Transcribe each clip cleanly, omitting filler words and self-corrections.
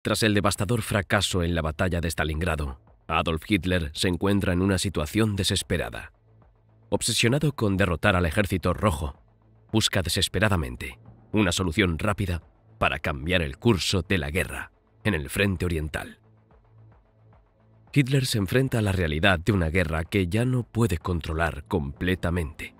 Tras el devastador fracaso en la batalla de Stalingrado, Adolf Hitler se encuentra en una situación desesperada. Obsesionado con derrotar al ejército rojo, busca desesperadamente una solución rápida para cambiar el curso de la guerra en el frente oriental. Hitler se enfrenta a la realidad de una guerra que ya no puede controlar completamente.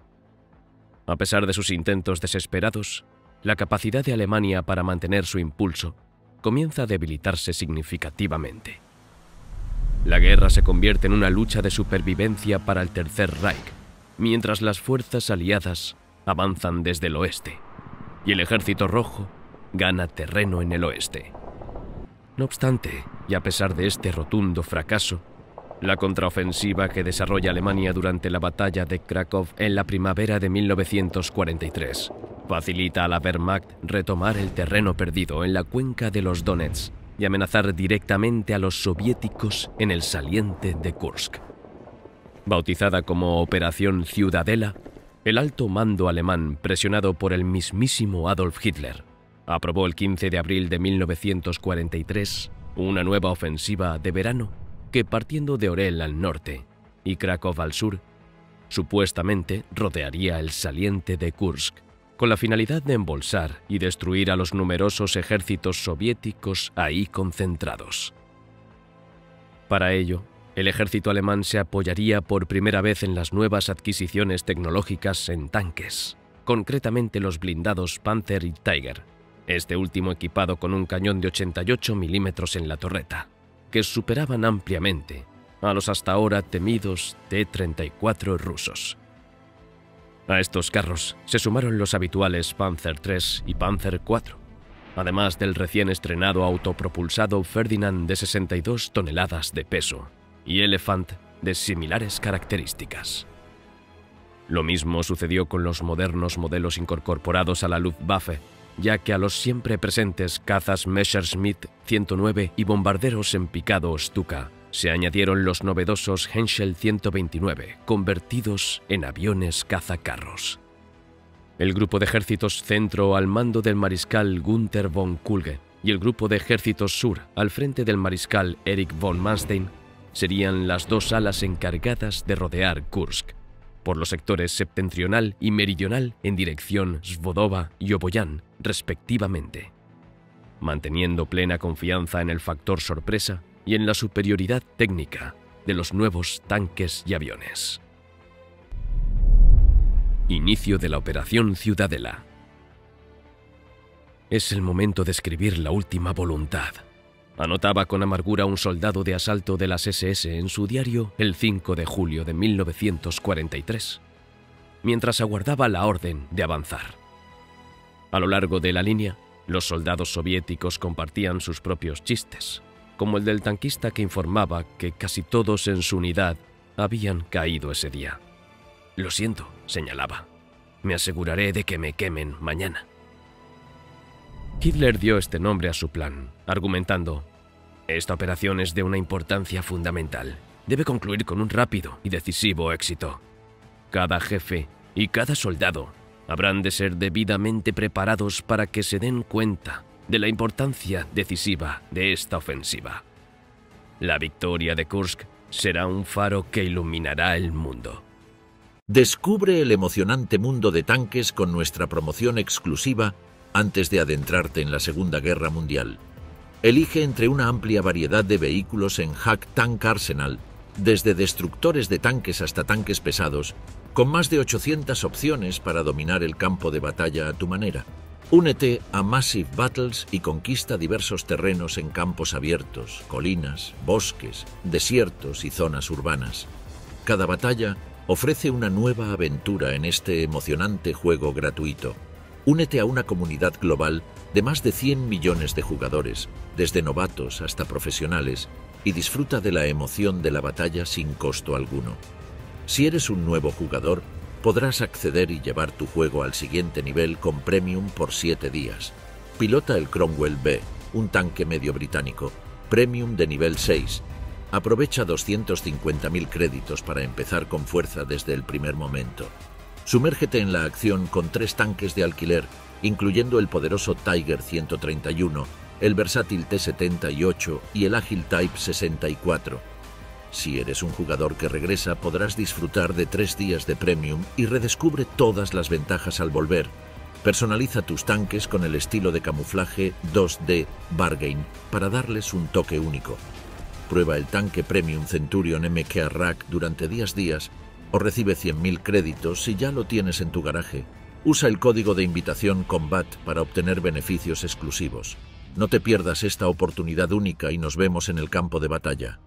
A pesar de sus intentos desesperados, la capacidad de Alemania para mantener su impulso comienza a debilitarse significativamente. La guerra se convierte en una lucha de supervivencia para el Tercer Reich, mientras las fuerzas aliadas avanzan desde el oeste, y el ejército rojo gana terreno en el oeste. No obstante, y a pesar de este rotundo fracaso, la contraofensiva que desarrolla Alemania durante la batalla de Kraków en la primavera de 1943 facilita a la Wehrmacht retomar el terreno perdido en la cuenca de los Donets y amenazar directamente a los soviéticos en el saliente de Kursk. Bautizada como Operación Ciudadela, el alto mando alemán, presionado por el mismísimo Adolf Hitler, aprobó el 15 de abril de 1943 una nueva ofensiva de verano que, partiendo de Orel al norte y Kraków al sur, supuestamente rodearía el saliente de Kursk, con la finalidad de embolsar y destruir a los numerosos ejércitos soviéticos ahí concentrados. Para ello, el ejército alemán se apoyaría por primera vez en las nuevas adquisiciones tecnológicas en tanques, concretamente los blindados Panzer y Tiger, este último equipado con un cañón de 88 milímetros en la torreta, que superaban ampliamente a los hasta ahora temidos T-34 rusos. A estos carros se sumaron los habituales Panzer III y Panzer IV, además del recién estrenado autopropulsado Ferdinand de 62 toneladas de peso y Elephant de similares características. Lo mismo sucedió con los modernos modelos incorporados a la Luftwaffe, ya que a los siempre presentes cazas Messerschmitt 109 y bombarderos en picado Stuka se añadieron los novedosos Henschel 129, convertidos en aviones cazacarros. El grupo de ejércitos centro al mando del mariscal Gunther von Kulge y el grupo de ejércitos sur al frente del mariscal Erich von Manstein serían las dos alas encargadas de rodear Kursk, por los sectores septentrional y meridional en dirección Svodova y Oboyan, respectivamente, manteniendo plena confianza en el factor sorpresa y en la superioridad técnica de los nuevos tanques y aviones. Inicio de la Operación Ciudadela. Es el momento de escribir la última voluntad, anotaba con amargura un soldado de asalto de las SS en su diario el 5 de julio de 1943, mientras aguardaba la orden de avanzar. A lo largo de la línea, los soldados soviéticos compartían sus propios chistes, como el del tanquista que informaba que casi todos en su unidad habían caído ese día. «Lo siento», señalaba, «me aseguraré de que me quemen mañana». Hitler dio este nombre a su plan, argumentando: «Esta operación es de una importancia fundamental. Debe concluir con un rápido y decisivo éxito. Cada jefe y cada soldado habrán de ser debidamente preparados para que se den cuenta de la importancia decisiva de esta ofensiva. La victoria de Kursk será un faro que iluminará el mundo». Descubre el emocionante mundo de tanques con nuestra promoción exclusiva antes de adentrarte en la Segunda Guerra Mundial. Elige entre una amplia variedad de vehículos en Hack Tank Arsenal, desde destructores de tanques hasta tanques pesados, con más de 800 opciones para dominar el campo de batalla a tu manera. Únete a Massive Battles y conquista diversos terrenos en campos abiertos, colinas, bosques, desiertos y zonas urbanas. Cada batalla ofrece una nueva aventura en este emocionante juego gratuito. Únete a una comunidad global de más de 100 millones de jugadores, desde novatos hasta profesionales, y disfruta de la emoción de la batalla sin costo alguno. Si eres un nuevo jugador, podrás acceder y llevar tu juego al siguiente nivel con Premium por 7 días. Pilota el Cromwell B, un tanque medio británico, Premium de nivel 6. Aprovecha 250.000 créditos para empezar con fuerza desde el primer momento. Sumérgete en la acción con 3 tanques de alquiler, incluyendo el poderoso Tiger 131, el versátil T-78 y el ágil Type 64. Si eres un jugador que regresa, podrás disfrutar de 3 días de Premium y redescubre todas las ventajas al volver. Personaliza tus tanques con el estilo de camuflaje 2D Bargain para darles un toque único. Prueba el tanque Premium Centurion MK Rack durante 10 días o recibe 100.000 créditos si ya lo tienes en tu garaje. Usa el código de invitación COMBAT para obtener beneficios exclusivos. No te pierdas esta oportunidad única y nos vemos en el campo de batalla.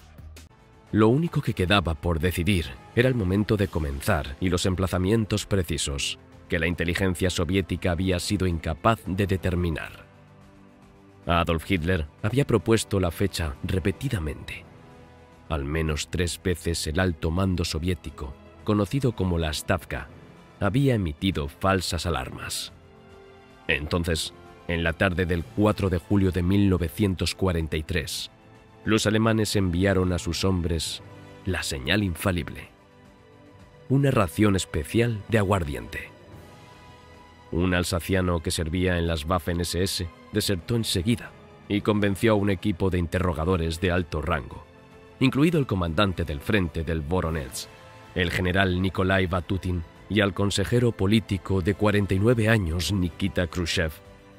Lo único que quedaba por decidir era el momento de comenzar y los emplazamientos precisos, que la inteligencia soviética había sido incapaz de determinar. Adolf Hitler había propuesto la fecha repetidamente. Al menos 3 veces el alto mando soviético, conocido como la Stavka, había emitido falsas alarmas. Entonces, en la tarde del 4 de julio de 1943, los alemanes enviaron a sus hombres la señal infalible: una ración especial de aguardiente. Un alsaciano que servía en las Waffen-SS desertó enseguida y convenció a un equipo de interrogadores de alto rango, incluido el comandante del frente del Voronezh, el general Nikolai Vatutin, y al consejero político de 49 años Nikita Khrushchev,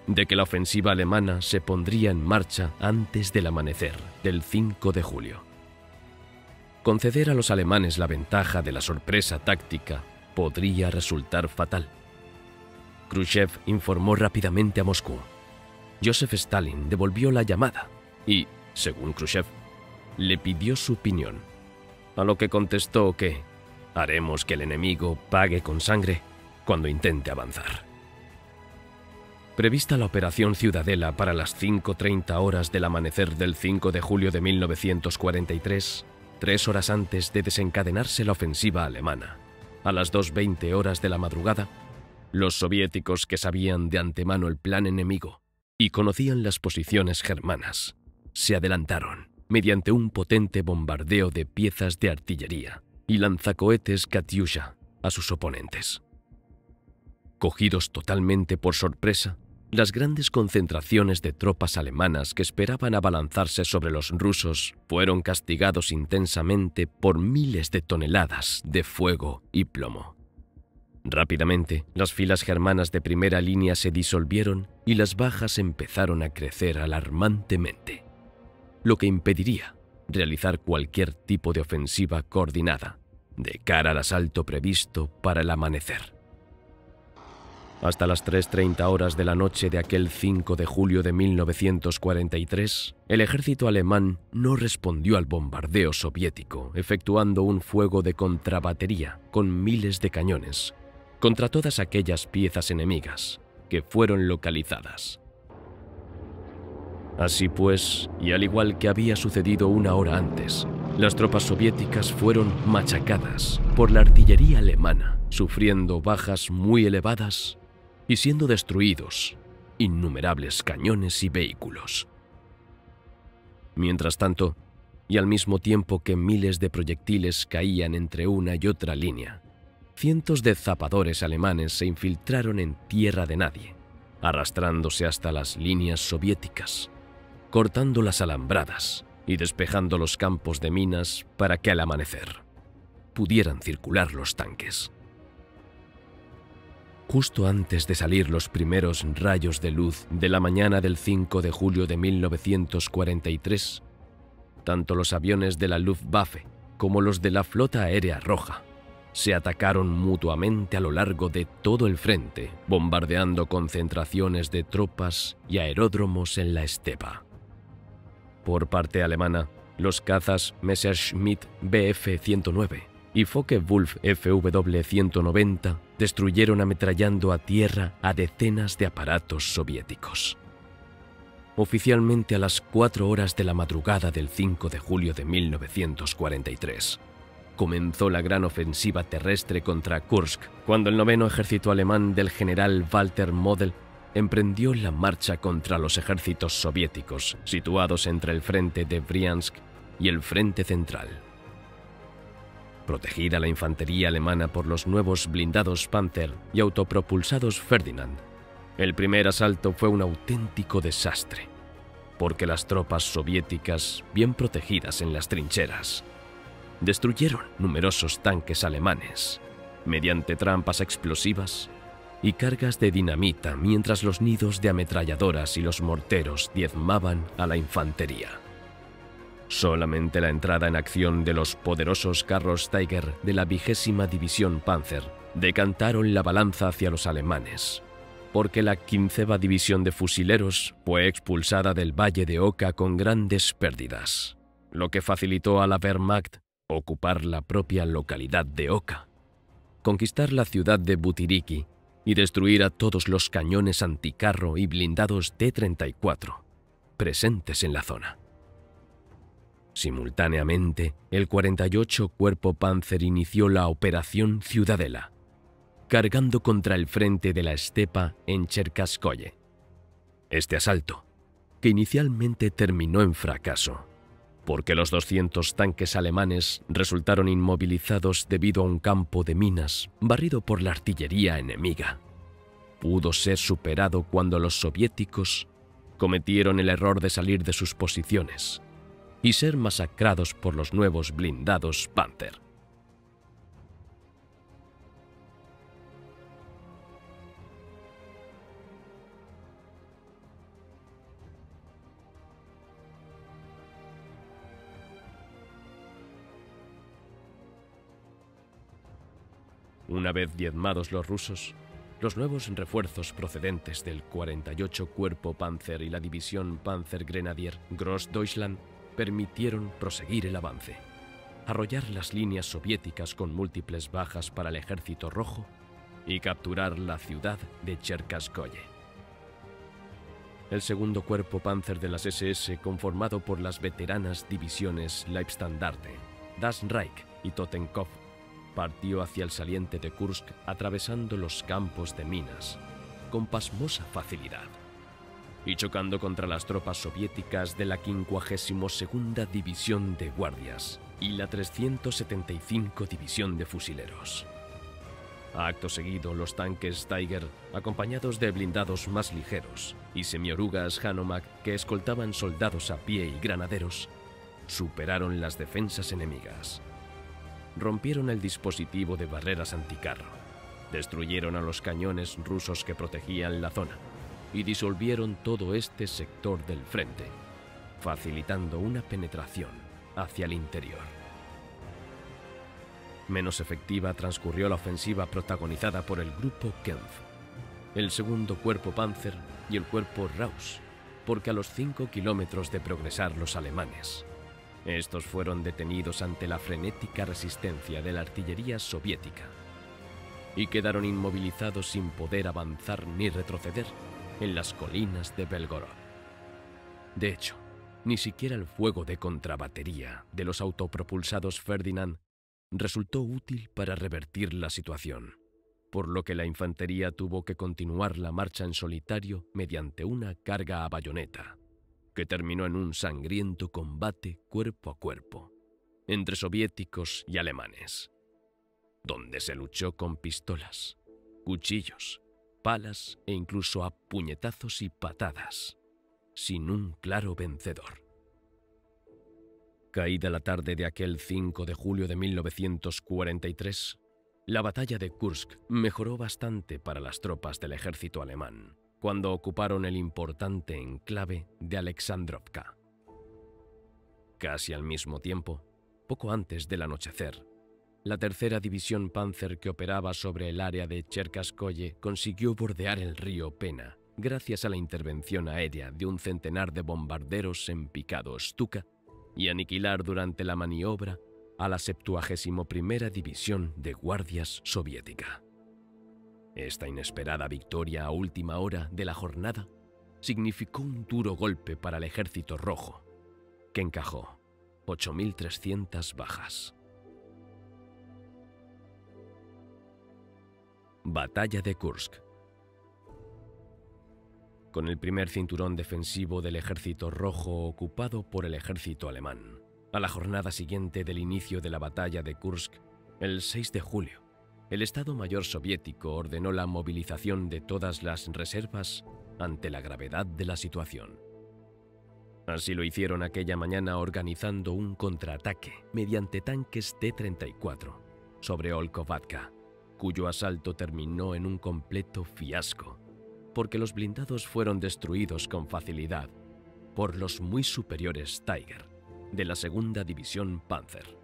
de que la ofensiva alemana se pondría en marcha antes del amanecer del 5 de julio. Conceder a los alemanes la ventaja de la sorpresa táctica podría resultar fatal. Khrushchev informó rápidamente a Moscú. Joseph Stalin devolvió la llamada y, según Khrushchev, le pidió su opinión, a lo que contestó que haremos que el enemigo pague con sangre cuando intente avanzar. Prevista la operación Ciudadela para las 5:30 horas del amanecer del 5 de julio de 1943, 3 horas antes de desencadenarse la ofensiva alemana, a las 2:20 horas de la madrugada, los soviéticos, que sabían de antemano el plan enemigo y conocían las posiciones germanas, se adelantaron mediante un potente bombardeo de piezas de artillería y lanzacohetes Katyusha a sus oponentes. Cogidos totalmente por sorpresa, las grandes concentraciones de tropas alemanas que esperaban abalanzarse sobre los rusos fueron castigados intensamente por miles de toneladas de fuego y plomo. Rápidamente, las filas germanas de primera línea se disolvieron y las bajas empezaron a crecer alarmantemente, lo que impediría realizar cualquier tipo de ofensiva coordinada de cara al asalto previsto para el amanecer. Hasta las 3:30 horas de la noche de aquel 5 de julio de 1943, el ejército alemán no respondió al bombardeo soviético, efectuando un fuego de contrabatería con miles de cañones contra todas aquellas piezas enemigas que fueron localizadas. Así pues, y al igual que había sucedido una hora antes, las tropas soviéticas fueron machacadas por la artillería alemana, sufriendo bajas muy elevadas y siendo destruidos innumerables cañones y vehículos. Mientras tanto, y al mismo tiempo que miles de proyectiles caían entre una y otra línea, cientos de zapadores alemanes se infiltraron en tierra de nadie, arrastrándose hasta las líneas soviéticas, cortando las alambradas y despejando los campos de minas para que al amanecer pudieran circular los tanques. Justo antes de salir los primeros rayos de luz de la mañana del 5 de julio de 1943, tanto los aviones de la Luftwaffe como los de la Flota Aérea Roja se atacaron mutuamente a lo largo de todo el frente, bombardeando concentraciones de tropas y aeródromos en la estepa. Por parte alemana, los cazas Messerschmitt Bf-109 y Focke-Wulf Fw-190 destruyeron ametrallando a tierra a decenas de aparatos soviéticos. Oficialmente a las 4 horas de la madrugada del 5 de julio de 1943, comenzó la gran ofensiva terrestre contra Kursk, cuando el 9º ejército alemán del general Walter Model emprendió la marcha contra los ejércitos soviéticos situados entre el frente de Briansk y el frente central. Protegida la infantería alemana por los nuevos blindados Panther y autopropulsados Ferdinand, el primer asalto fue un auténtico desastre. porque las tropas soviéticas, bien protegidas en las trincheras, destruyeron numerosos tanques alemanes mediante trampas explosivas y cargas de dinamita, mientras los nidos de ametralladoras y los morteros diezmaban a la infantería. Solamente la entrada en acción de los poderosos carros Tiger de la 20ª División Panzer decantaron la balanza hacia los alemanes, porque la 15ª División de Fusileros fue expulsada del Valle de Oka con grandes pérdidas, lo que facilitó a la Wehrmacht ocupar la propia localidad de Oka, conquistar la ciudad de Butiriki y destruir a todos los cañones anticarro y blindados T-34 presentes en la zona. Simultáneamente, el 48 Cuerpo Panzer inició la Operación Ciudadela, cargando contra el frente de la estepa en Cherkaskoye. Este asalto, que inicialmente terminó en fracaso, porque los 200 tanques alemanes resultaron inmovilizados debido a un campo de minas barrido por la artillería enemiga, pudo ser superado cuando los soviéticos cometieron el error de salir de sus posiciones y ser masacrados por los nuevos blindados Panzer. Una vez diezmados los rusos, los nuevos refuerzos procedentes del 48 Cuerpo Panzer y la División Panzergrenadier Großdeutschland permitieron proseguir el avance, arrollar las líneas soviéticas con múltiples bajas para el Ejército Rojo y capturar la ciudad de Cherkaskoye. El segundo Cuerpo Panzer de las SS, conformado por las veteranas divisiones Leibstandarte, Das Reich y Totenkopf, partió hacia el saliente de Kursk atravesando los campos de minas con pasmosa facilidad y chocando contra las tropas soviéticas de la 52ª División de Guardias y la 375 División de Fusileros. Acto seguido, los tanques Tiger, acompañados de blindados más ligeros y semiorugas Hanomag que escoltaban soldados a pie y granaderos, superaron las defensas enemigas. Rompieron el dispositivo de barreras anticarro, destruyeron a los cañones rusos que protegían la zona y disolvieron todo este sector del frente, facilitando una penetración hacia el interior. Menos efectiva transcurrió la ofensiva protagonizada por el Grupo Kempf, el segundo Cuerpo Panzer y el Cuerpo Rausch, porque a los 5 kilómetros de progresar los alemanes, estos fueron detenidos ante la frenética resistencia de la artillería soviética y quedaron inmovilizados sin poder avanzar ni retroceder en las colinas de Belgorod. De hecho, ni siquiera el fuego de contrabatería de los autopropulsados Ferdinand resultó útil para revertir la situación, por lo que la infantería tuvo que continuar la marcha en solitario mediante una carga a bayoneta, que terminó en un sangriento combate cuerpo a cuerpo entre soviéticos y alemanes, donde se luchó con pistolas, cuchillos, palas e incluso a puñetazos y patadas, sin un claro vencedor. Caída la tarde de aquel 5 de julio de 1943, la batalla de Kursk mejoró bastante para las tropas del ejército alemán, cuando ocuparon el importante enclave de Alexandrovka. Casi al mismo tiempo, poco antes del anochecer, la tercera división Panzer que operaba sobre el área de Cherkaskoye consiguió bordear el río Pena gracias a la intervención aérea de un centenar de bombarderos en picado Stuka y aniquilar durante la maniobra a la 71ª División de Guardias Soviética. Esta inesperada victoria a última hora de la jornada significó un duro golpe para el Ejército Rojo, que encajó 8.300 bajas. Batalla de Kursk. Con el primer cinturón defensivo del Ejército Rojo ocupado por el ejército alemán, a la jornada siguiente del inicio de la batalla de Kursk, el 6 de julio, el Estado Mayor soviético ordenó la movilización de todas las reservas ante la gravedad de la situación. Así lo hicieron aquella mañana organizando un contraataque mediante tanques T-34 sobre Olkovatka, cuyo asalto terminó en un completo fiasco, porque los blindados fueron destruidos con facilidad por los muy superiores Tiger de la segunda división Panzer.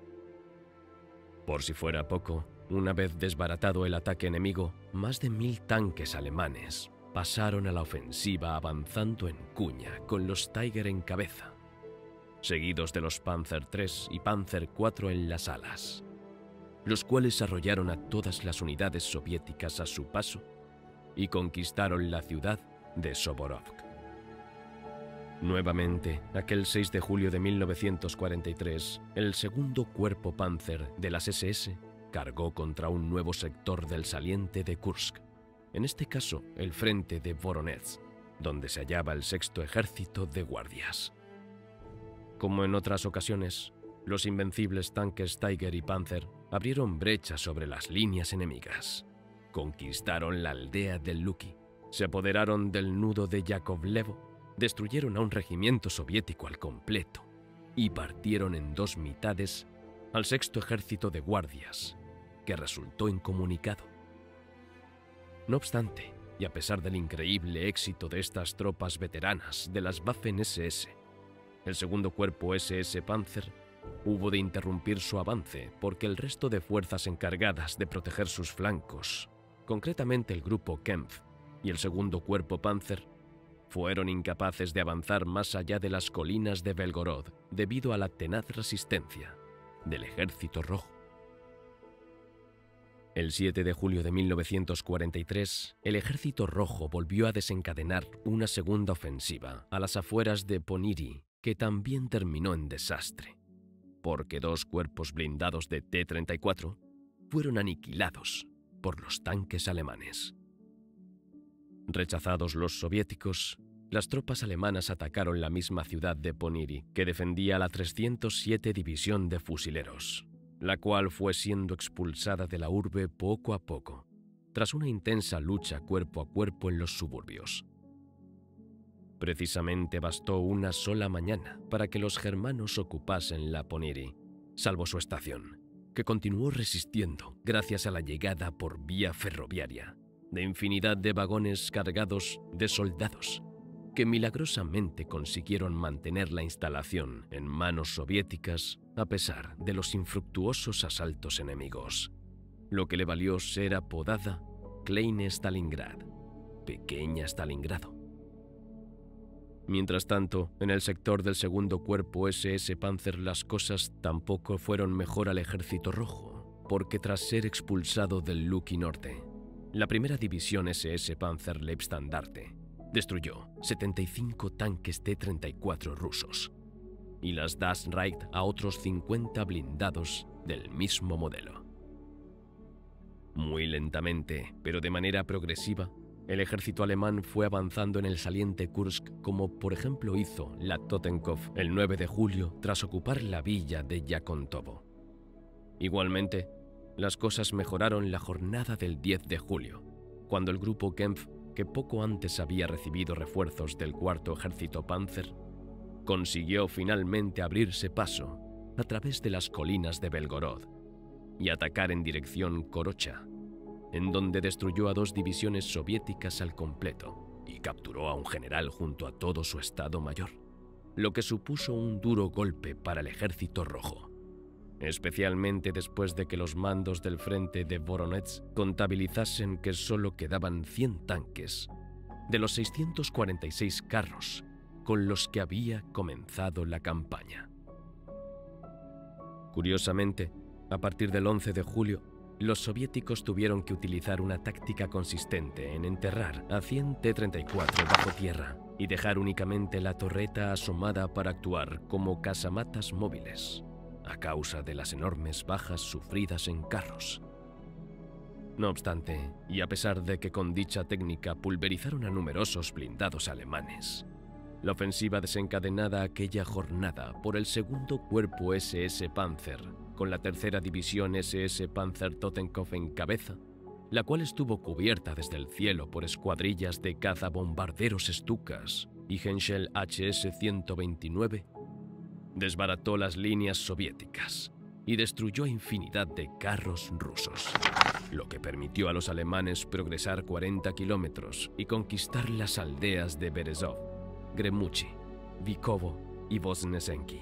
Por si fuera poco, una vez desbaratado el ataque enemigo, más de 1000 tanques alemanes pasaron a la ofensiva avanzando en cuña con los Tiger en cabeza, seguidos de los Panzer III y Panzer IV en las alas, los cuales arrollaron a todas las unidades soviéticas a su paso y conquistaron la ciudad de Soborovsk. Nuevamente, aquel 6 de julio de 1943, el segundo cuerpo Panzer de las SS cargó contra un nuevo sector del saliente de Kursk, en este caso el frente de Voronezh, donde se hallaba el sexto ejército de guardias. Como en otras ocasiones, los invencibles tanques Tiger y Panzer abrieron brecha sobre las líneas enemigas, conquistaron la aldea del Luki, se apoderaron del nudo de Yakovlevo, destruyeron a un regimiento soviético al completo y partieron en dos mitades al sexto ejército de guardias, que resultó incomunicado. No obstante, y a pesar del increíble éxito de estas tropas veteranas de las Waffen-SS, el segundo cuerpo SS Panzer hubo de interrumpir su avance porque el resto de fuerzas encargadas de proteger sus flancos, concretamente el grupo Kempf y el segundo cuerpo Panzer, fueron incapaces de avanzar más allá de las colinas de Belgorod debido a la tenaz resistencia del Ejército Rojo. El 7 de julio de 1943, el Ejército Rojo volvió a desencadenar una segunda ofensiva a las afueras de Ponyri, que también terminó en desastre, porque dos cuerpos blindados de T-34 fueron aniquilados por los tanques alemanes. Rechazados los soviéticos, las tropas alemanas atacaron la misma ciudad de Ponyri que defendía la 307 División de Fusileros, la cual fue siendo expulsada de la urbe poco a poco, tras una intensa lucha cuerpo a cuerpo en los suburbios. Precisamente bastó una sola mañana para que los germanos ocupasen la Ponyri, salvo su estación, que continuó resistiendo gracias a la llegada por vía ferroviaria de infinidad de vagones cargados de soldados que milagrosamente consiguieron mantener la instalación en manos soviéticas a pesar de los infructuosos asaltos enemigos, lo que le valió ser apodada Kleine Stalingrad, Pequeña Stalingrado. Mientras tanto, en el sector del segundo cuerpo SS Panzer las cosas tampoco fueron mejor al Ejército Rojo, porque tras ser expulsado del Luki Norte, la primera división SS Panzer Leibstandarte destruyó 75 tanques T-34 rusos y las Das Reich a otros 50 blindados del mismo modelo. Muy lentamente, pero de manera progresiva, el ejército alemán fue avanzando en el saliente Kursk, como por ejemplo hizo la Totenkov el 9 de julio tras ocupar la villa de Yakontovo. Igualmente, las cosas mejoraron la jornada del 10 de julio, cuando el grupo Kempf, que poco antes había recibido refuerzos del cuarto ejército Panzer, consiguió finalmente abrirse paso a través de las colinas de Belgorod y atacar en dirección Korocha, en donde destruyó a 2 divisiones soviéticas al completo y capturó a un general junto a todo su estado mayor, lo que supuso un duro golpe para el Ejército Rojo, especialmente después de que los mandos del frente de Voronezh contabilizasen que solo quedaban 100 tanques de los 646 carros con los que había comenzado la campaña. Curiosamente, a partir del 11 de julio, los soviéticos tuvieron que utilizar una táctica consistente en enterrar a 100 T-34 bajo tierra y dejar únicamente la torreta asomada para actuar como casamatas móviles, a causa de las enormes bajas sufridas en carros. No obstante, y a pesar de que con dicha técnica pulverizaron a numerosos blindados alemanes, la ofensiva desencadenada aquella jornada por el segundo cuerpo SS Panzer, con la tercera división SS Panzer Totenkov en cabeza, la cual estuvo cubierta desde el cielo por escuadrillas de cazabombarderos Stukas y Henschel HS-129, desbarató las líneas soviéticas y destruyó infinidad de carros rusos, lo que permitió a los alemanes progresar 40 kilómetros y conquistar las aldeas de Berezov, Gremuchi, Vikovo y Voznesenki,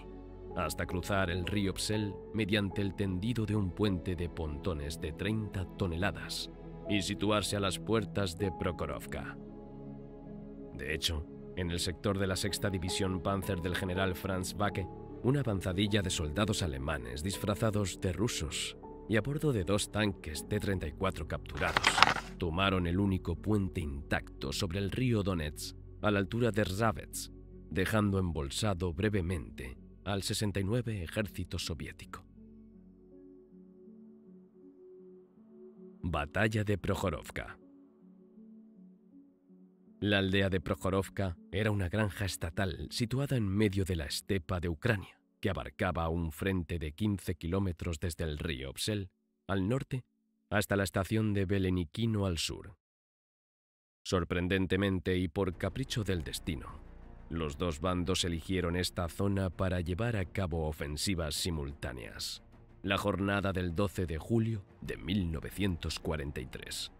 hasta cruzar el río Psel mediante el tendido de un puente de pontones de 30 toneladas y situarse a las puertas de Prokhorovka. De hecho, en el sector de la 6ª División Panzer del general Franz Backe, una avanzadilla de soldados alemanes disfrazados de rusos y a bordo de 2 tanques T-34 capturados, tomaron el único puente intacto sobre el río Donets a la altura de Rzavets, dejando embolsado brevemente al 69 Ejército Soviético. Batalla de Prokhorovka. La aldea de Prokhorovka era una granja estatal situada en medio de la estepa de Ucrania, que abarcaba un frente de 15 kilómetros desde el río Psel al norte hasta la estación de Belenikino al sur. Sorprendentemente y por capricho del destino, los dos bandos eligieron esta zona para llevar a cabo ofensivas simultáneas, la jornada del 12 de julio de 1943.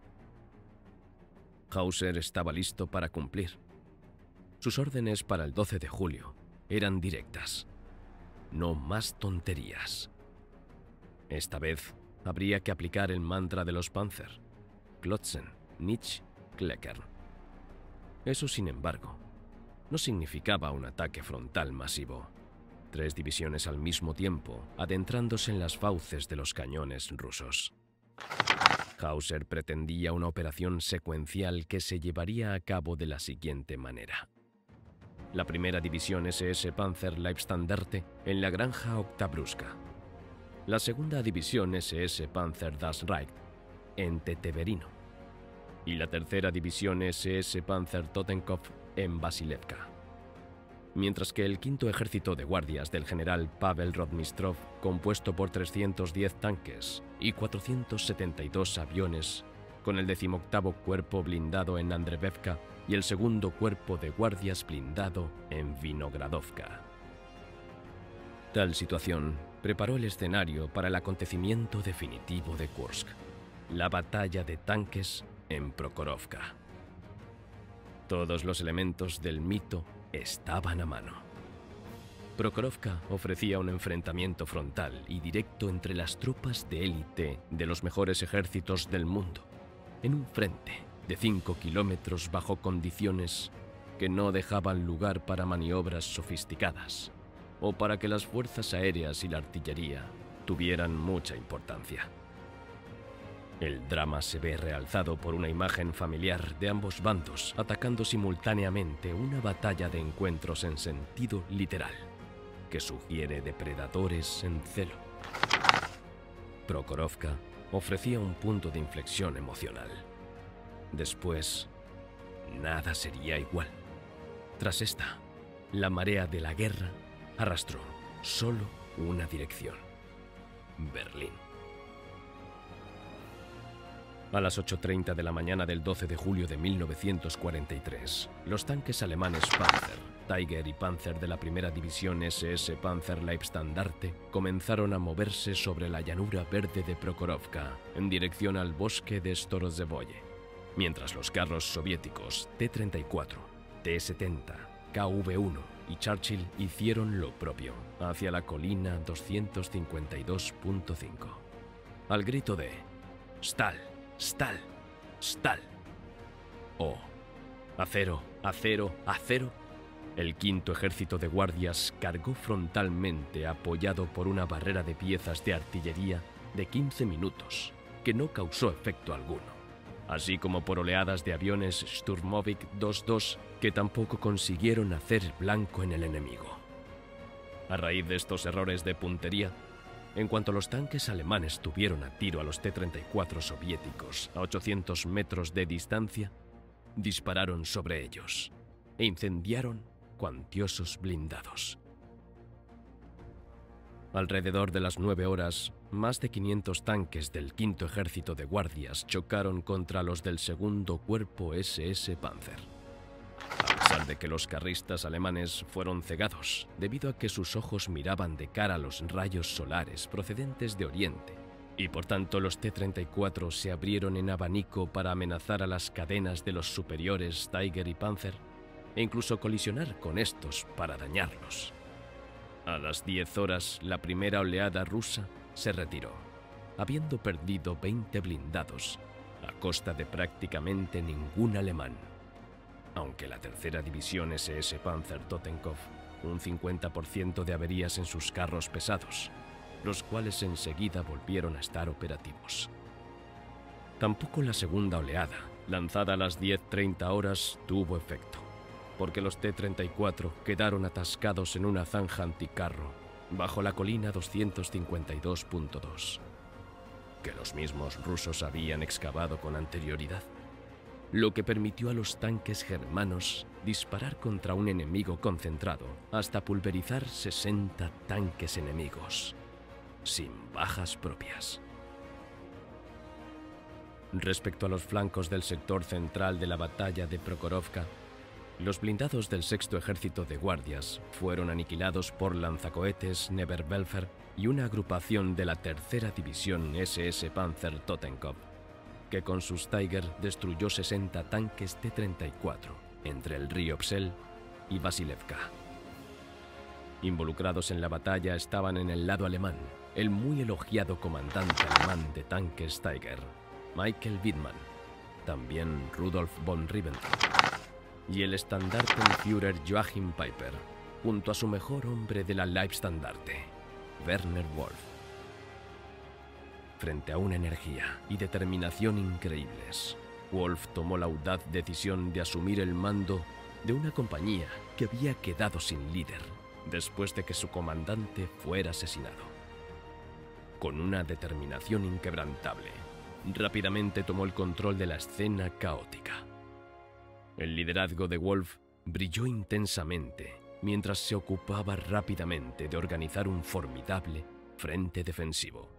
Hauser estaba listo para cumplir. Sus órdenes para el 12 de julio eran directas. No más tonterías. Esta vez habría que aplicar el mantra de los Panzer: Klotzen, nicht Kleckern. Eso, sin embargo, no significaba un ataque frontal masivo. 3 divisiones al mismo tiempo, adentrándose en las fauces de los cañones rusos. Hauser pretendía una operación secuencial que se llevaría a cabo de la siguiente manera. La primera división SS Panzer Leibstandarte en la granja Oktябрьska. La segunda división SS Panzer Das Reich en Teteverino. Y la tercera división SS Panzer Totenkopf en Vasilevka. Mientras que el quinto ejército de guardias del general Pavel Rodmistrov, compuesto por 310 tanques y 472 aviones, con el 18º cuerpo blindado en Andreyevka y el segundo cuerpo de guardias blindado en Vinogradovka. Tal situación preparó el escenario para el acontecimiento definitivo de Kursk, la batalla de tanques en Prokhorovka. Todos los elementos del mito estaban a mano. Prokhorovka ofrecía un enfrentamiento frontal y directo entre las tropas de élite de los mejores ejércitos del mundo, en un frente de 5 kilómetros bajo condiciones que no dejaban lugar para maniobras sofisticadas o para que las fuerzas aéreas y la artillería tuvieran mucha importancia. El drama se ve realzado por una imagen familiar de ambos bandos atacando simultáneamente una batalla de encuentros en sentido literal, que sugiere depredadores en celo. Prokhorovka ofrecía un punto de inflexión emocional. Después, nada sería igual. Tras esta, la marea de la guerra arrastró solo una dirección: Berlín. A las 8:30 de la mañana del 12 de julio de 1943, los tanques alemanes Panzer, Tiger y Panzer de la primera división SS Panzer Leibstandarte comenzaron a moverse sobre la llanura verde de Prokhorovka en dirección al bosque de Storozevoye, mientras los carros soviéticos T-34, T-70, KV-1 y Churchill hicieron lo propio hacia la colina 252.5. Al grito de «Stal, Stal, Stal» o «Acero, acero, acero», el quinto ejército de guardias cargó frontalmente apoyado por una barrera de piezas de artillería de 15 minutos que no causó efecto alguno, así como por oleadas de aviones Sturmovik 2-2 que tampoco consiguieron hacer blanco en el enemigo. A raíz de estos errores de puntería, en cuanto los tanques alemanes tuvieron a tiro a los T-34 soviéticos a 800 metros de distancia, dispararon sobre ellos e incendiaron cuantiosos blindados. Alrededor de las 9 horas, más de 500 tanques del quinto ejército de guardias chocaron contra los del segundo cuerpo SS Panzer. A pesar de que los carristas alemanes fueron cegados debido a que sus ojos miraban de cara a los rayos solares procedentes de Oriente, y por tanto los T-34 se abrieron en abanico para amenazar a las cadenas de los superiores Tiger y Panzer, e incluso colisionar con estos para dañarlos. A las 10 horas, la primera oleada rusa se retiró, habiendo perdido 20 blindados, a costa de prácticamente ningún alemán. Aunque la tercera división SS Panzer Totenkopf, un 50% de averías en sus carros pesados, los cuales enseguida volvieron a estar operativos. Tampoco la segunda oleada, lanzada a las 10:30 horas, tuvo efecto, porque los T-34 quedaron atascados en una zanja anticarro bajo la colina 252.2, que los mismos rusos habían excavado con anterioridad, lo que permitió a los tanques germanos disparar contra un enemigo concentrado hasta pulverizar 60 tanques enemigos, sin bajas propias. Respecto a los flancos del sector central de la batalla de Prokhorovka, los blindados del Sexto Ejército de Guardias fueron aniquilados por lanzacohetes Neverwelfer y una agrupación de la Tercera División SS Panzer Totenkopf, que con sus Tiger destruyó 60 tanques T-34 entre el río Psel y Vasilevka. Involucrados en la batalla estaban en el lado alemán el muy elogiado comandante alemán de tanques Tiger, Michael Wittmann, también Rudolf von Ribbentrop, y el Standartenführer Joachim Peiper, junto a su mejor hombre de la Leibstandarte, Werner Wolf. Frente a una energía y determinación increíbles, Wolf tomó la audaz decisión de asumir el mando de una compañía que había quedado sin líder después de que su comandante fuera asesinado. Con una determinación inquebrantable, rápidamente tomó el control de la escena caótica. El liderazgo de Wolf brilló intensamente mientras se ocupaba rápidamente de organizar un formidable frente defensivo.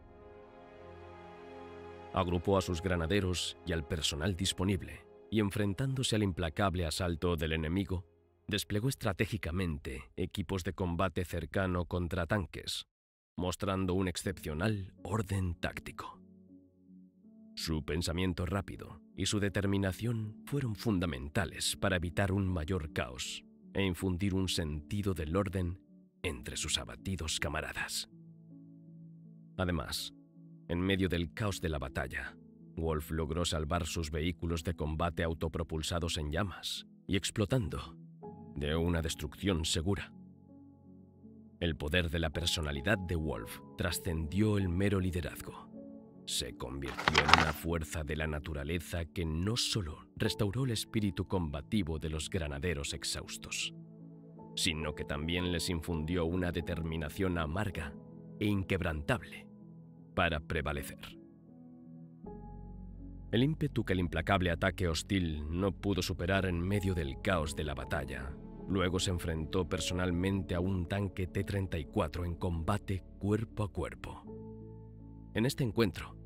Agrupó a sus granaderos y al personal disponible, y enfrentándose al implacable asalto del enemigo, desplegó estratégicamente equipos de combate cercano contra tanques, mostrando un excepcional orden táctico. Su pensamiento rápido y su determinación fueron fundamentales para evitar un mayor caos e infundir un sentido del orden entre sus abatidos camaradas. Además, en medio del caos de la batalla, Wolf logró salvar sus vehículos de combate autopropulsados en llamas y explotando, de una destrucción segura. El poder de la personalidad de Wolf trascendió el mero liderazgo. Se convirtió en una fuerza de la naturaleza que no solo restauró el espíritu combativo de los granaderos exhaustos, sino que también les infundió una determinación amarga e inquebrantable para prevalecer. El ímpetu que el implacable ataque hostil no pudo superar en medio del caos de la batalla, luego se enfrentó personalmente a un tanque T-34 en combate cuerpo a cuerpo. En este encuentro,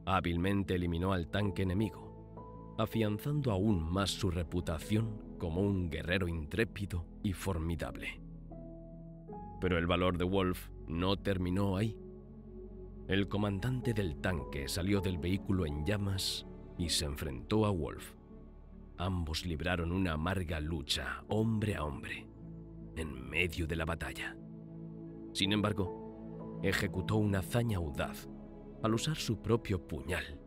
hábilmente eliminó al tanque enemigo, afianzando aún más su reputación como un guerrero intrépido y formidable. Pero el valor de Wolf no terminó ahí. El comandante del tanque salió del vehículo en llamas y se enfrentó a Wolf. Ambos libraron una amarga lucha hombre a hombre, en medio de la batalla. Sin embargo, ejecutó una hazaña audaz al usar su propio puñal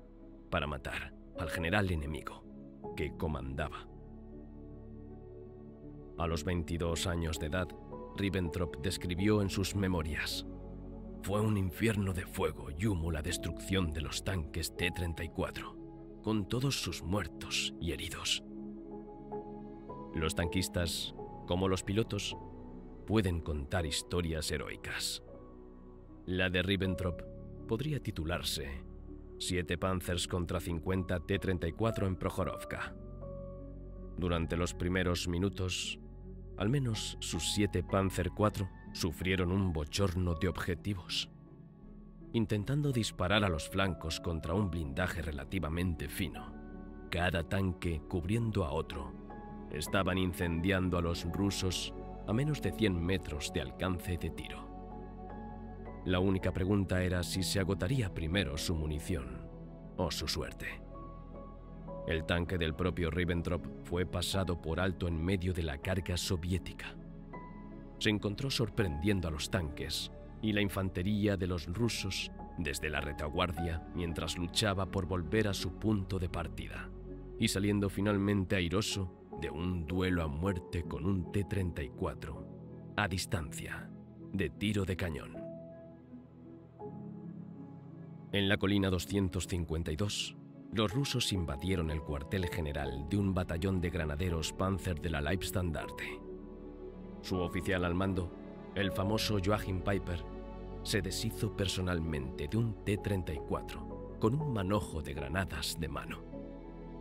para matar al general enemigo que comandaba. A los 22 años de edad, Ribbentrop describió en sus memorias: «Fue un infierno de fuego y humo la destrucción de los tanques T-34, con todos sus muertos y heridos». Los tanquistas, como los pilotos, pueden contar historias heroicas. La de Ribbentrop podría titularse 7 Panzers contra 50 T-34 en Prokhorovka. Durante los primeros minutos, al menos sus 7 Panzer IV sufrieron un bochorno de objetivos. Intentando disparar a los flancos contra un blindaje relativamente fino, cada tanque cubriendo a otro, estaban incendiando a los rusos a menos de 100 metros de alcance de tiro. La única pregunta era si se agotaría primero su munición o su suerte. El tanque del propio Ribbentrop fue pasado por alto en medio de la carga soviética. Se encontró sorprendiendo a los tanques y la infantería de los rusos desde la retaguardia mientras luchaba por volver a su punto de partida y saliendo finalmente airoso de un duelo a muerte con un T-34 a distancia de tiro de cañón. En la colina 252, los rusos invadieron el cuartel general de un batallón de granaderos Panzer de la Leibstandarte. Su oficial al mando, el famoso Joachim Peiper, se deshizo personalmente de un T-34 con un manojo de granadas de mano,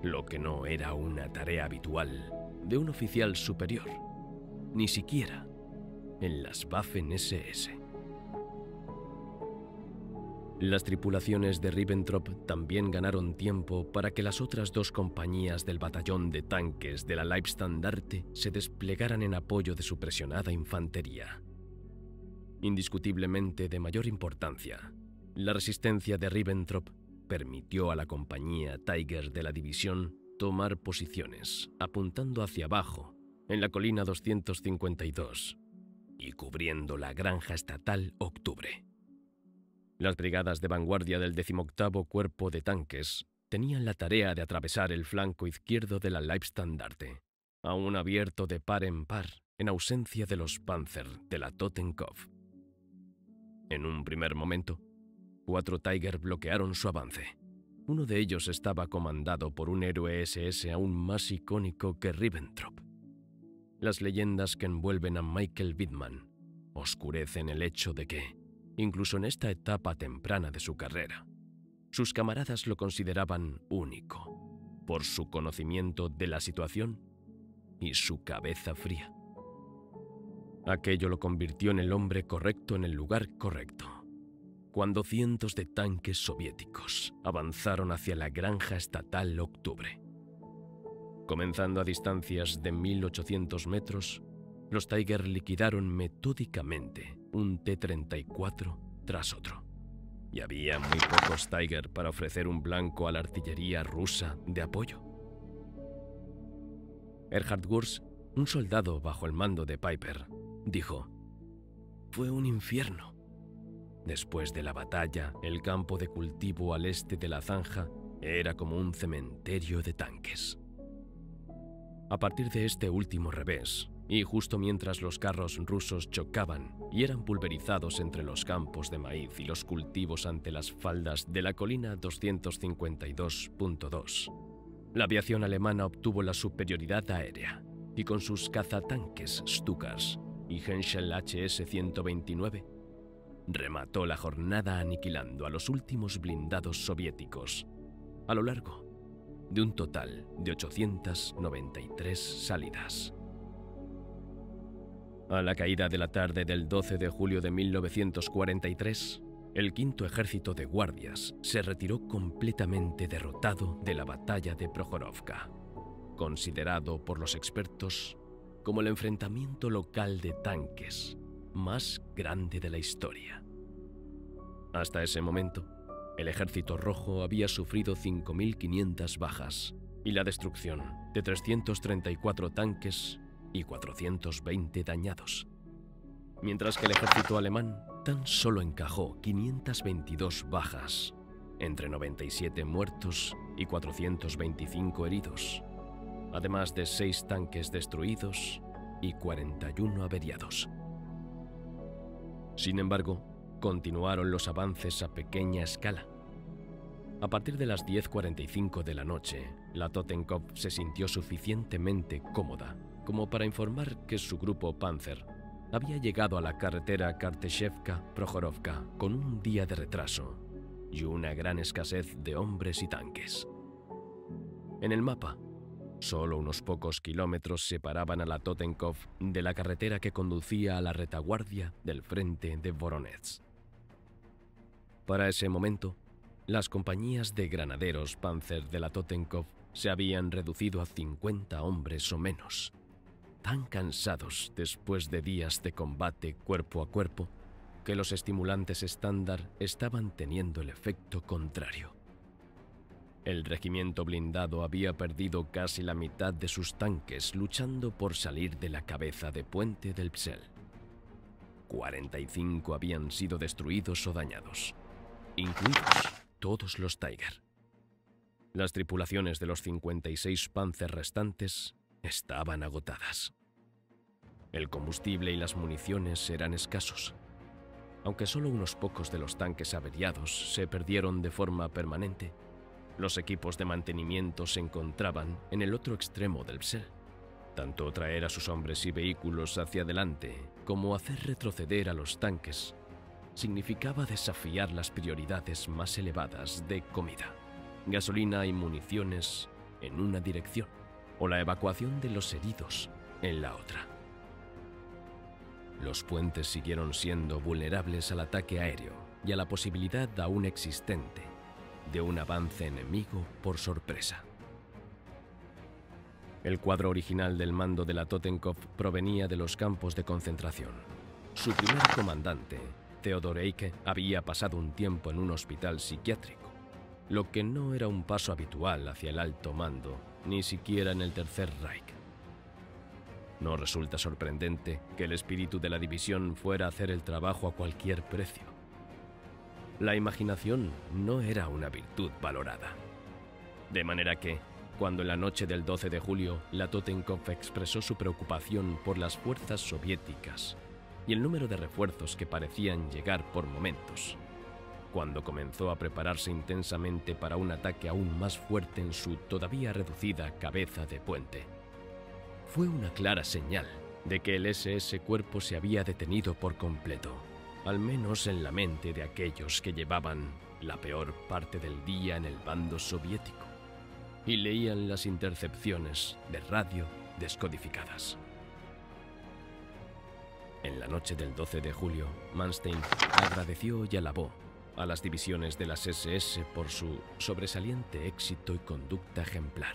lo que no era una tarea habitual de un oficial superior, ni siquiera en las Waffen-SS. Las tripulaciones de Ribbentrop también ganaron tiempo para que las otras dos compañías del batallón de tanques de la Leibstandarte se desplegaran en apoyo de su presionada infantería. Indiscutiblemente de mayor importancia, la resistencia de Ribbentrop permitió a la compañía Tiger de la división tomar posiciones apuntando hacia abajo en la colina 252 y cubriendo la granja estatal Octubre. Las brigadas de vanguardia del 18º Cuerpo de Tanques tenían la tarea de atravesar el flanco izquierdo de la Leibstandarte, aún abierto de par en par en ausencia de los Panzer de la Totenkopf. En un primer momento, 4 Tiger bloquearon su avance. Uno de ellos estaba comandado por un héroe SS aún más icónico que Ribbentrop. Las leyendas que envuelven a Michael Wittmann oscurecen el hecho de que, incluso en esta etapa temprana de su carrera, sus camaradas lo consideraban único, por su conocimiento de la situación y su cabeza fría. Aquello lo convirtió en el hombre correcto en el lugar correcto, cuando cientos de tanques soviéticos avanzaron hacia la granja estatal Octubre. Comenzando a distancias de 1800 metros, los Tiger liquidaron metódicamente un T-34 tras otro. Y había muy pocos Tiger para ofrecer un blanco a la artillería rusa de apoyo. Erhard Gurs, un soldado bajo el mando de Peiper, dijo: «Fue un infierno. Después de la batalla, el campo de cultivo al este de la zanja era como un cementerio de tanques». A partir de este último revés, y justo mientras los carros rusos chocaban y eran pulverizados entre los campos de maíz y los cultivos ante las faldas de la colina 252.2, la aviación alemana obtuvo la superioridad aérea y con sus cazatanques Stukas y Henschel HS-129 remató la jornada aniquilando a los últimos blindados soviéticos a lo largo de un total de 893 salidas. A la caída de la tarde del 12 de julio de 1943, el quinto ejército de guardias se retiró completamente derrotado de la batalla de Prokhorovka, considerado por los expertos como el enfrentamiento local de tanques más grande de la historia. Hasta ese momento, el Ejército Rojo había sufrido 5.500 bajas y la destrucción de 334 tanques y 420 dañados, mientras que el ejército alemán tan solo encajó 522 bajas, entre 97 muertos y 425 heridos, además de 6 tanques destruidos y 41 averiados. Sin embargo, continuaron los avances a pequeña escala. A partir de las 10:45 de la noche, la Totenkopf se sintió suficientemente cómoda como para informar que su grupo Panzer había llegado a la carretera Karteshevka-Prokhorovka con un día de retraso y una gran escasez de hombres y tanques. En el mapa, solo unos pocos kilómetros separaban a la Totenkopf de la carretera que conducía a la retaguardia del frente de Voronezh. Para ese momento, las compañías de granaderos Panzer de la Totenkopf se habían reducido a 50 hombres o menos, tan cansados después de días de combate cuerpo a cuerpo que los estimulantes estándar estaban teniendo el efecto contrario. El regimiento blindado había perdido casi la mitad de sus tanques luchando por salir de la cabeza de puente del Psel. 45 habían sido destruidos o dañados, incluidos todos los Tiger. Las tripulaciones de los 56 Panzer restantes estaban agotadas. El combustible y las municiones eran escasos. Aunque solo unos pocos de los tanques averiados se perdieron de forma permanente, los equipos de mantenimiento se encontraban en el otro extremo del Psel. Tanto traer a sus hombres y vehículos hacia adelante como hacer retroceder a los tanques significaba desafiar las prioridades más elevadas de comida, gasolina y municiones en una dirección, o la evacuación de los heridos en la otra. Los puentes siguieron siendo vulnerables al ataque aéreo y a la posibilidad aún existente de un avance enemigo por sorpresa. El cuadro original del mando de la Totenkopf provenía de los campos de concentración. Su primer comandante, Theodor Eicke, había pasado un tiempo en un hospital psiquiátrico, lo que no era un paso habitual hacia el alto mando, ni siquiera en el Tercer Reich. No resulta sorprendente que el espíritu de la división fuera a hacer el trabajo a cualquier precio. La imaginación no era una virtud valorada. De manera que, cuando en la noche del 12 de julio la Totenkopf expresó su preocupación por las fuerzas soviéticas y el número de refuerzos que parecían llegar por momentos, cuando comenzó a prepararse intensamente para un ataque aún más fuerte en su todavía reducida cabeza de puente, fue una clara señal de que el SS Cuerpo se había detenido por completo, al menos en la mente de aquellos que llevaban la peor parte del día en el bando soviético y leían las intercepciones de radio descodificadas. En la noche del 12 de julio, Manstein agradeció y alabó a las divisiones de las SS por su sobresaliente éxito y conducta ejemplar.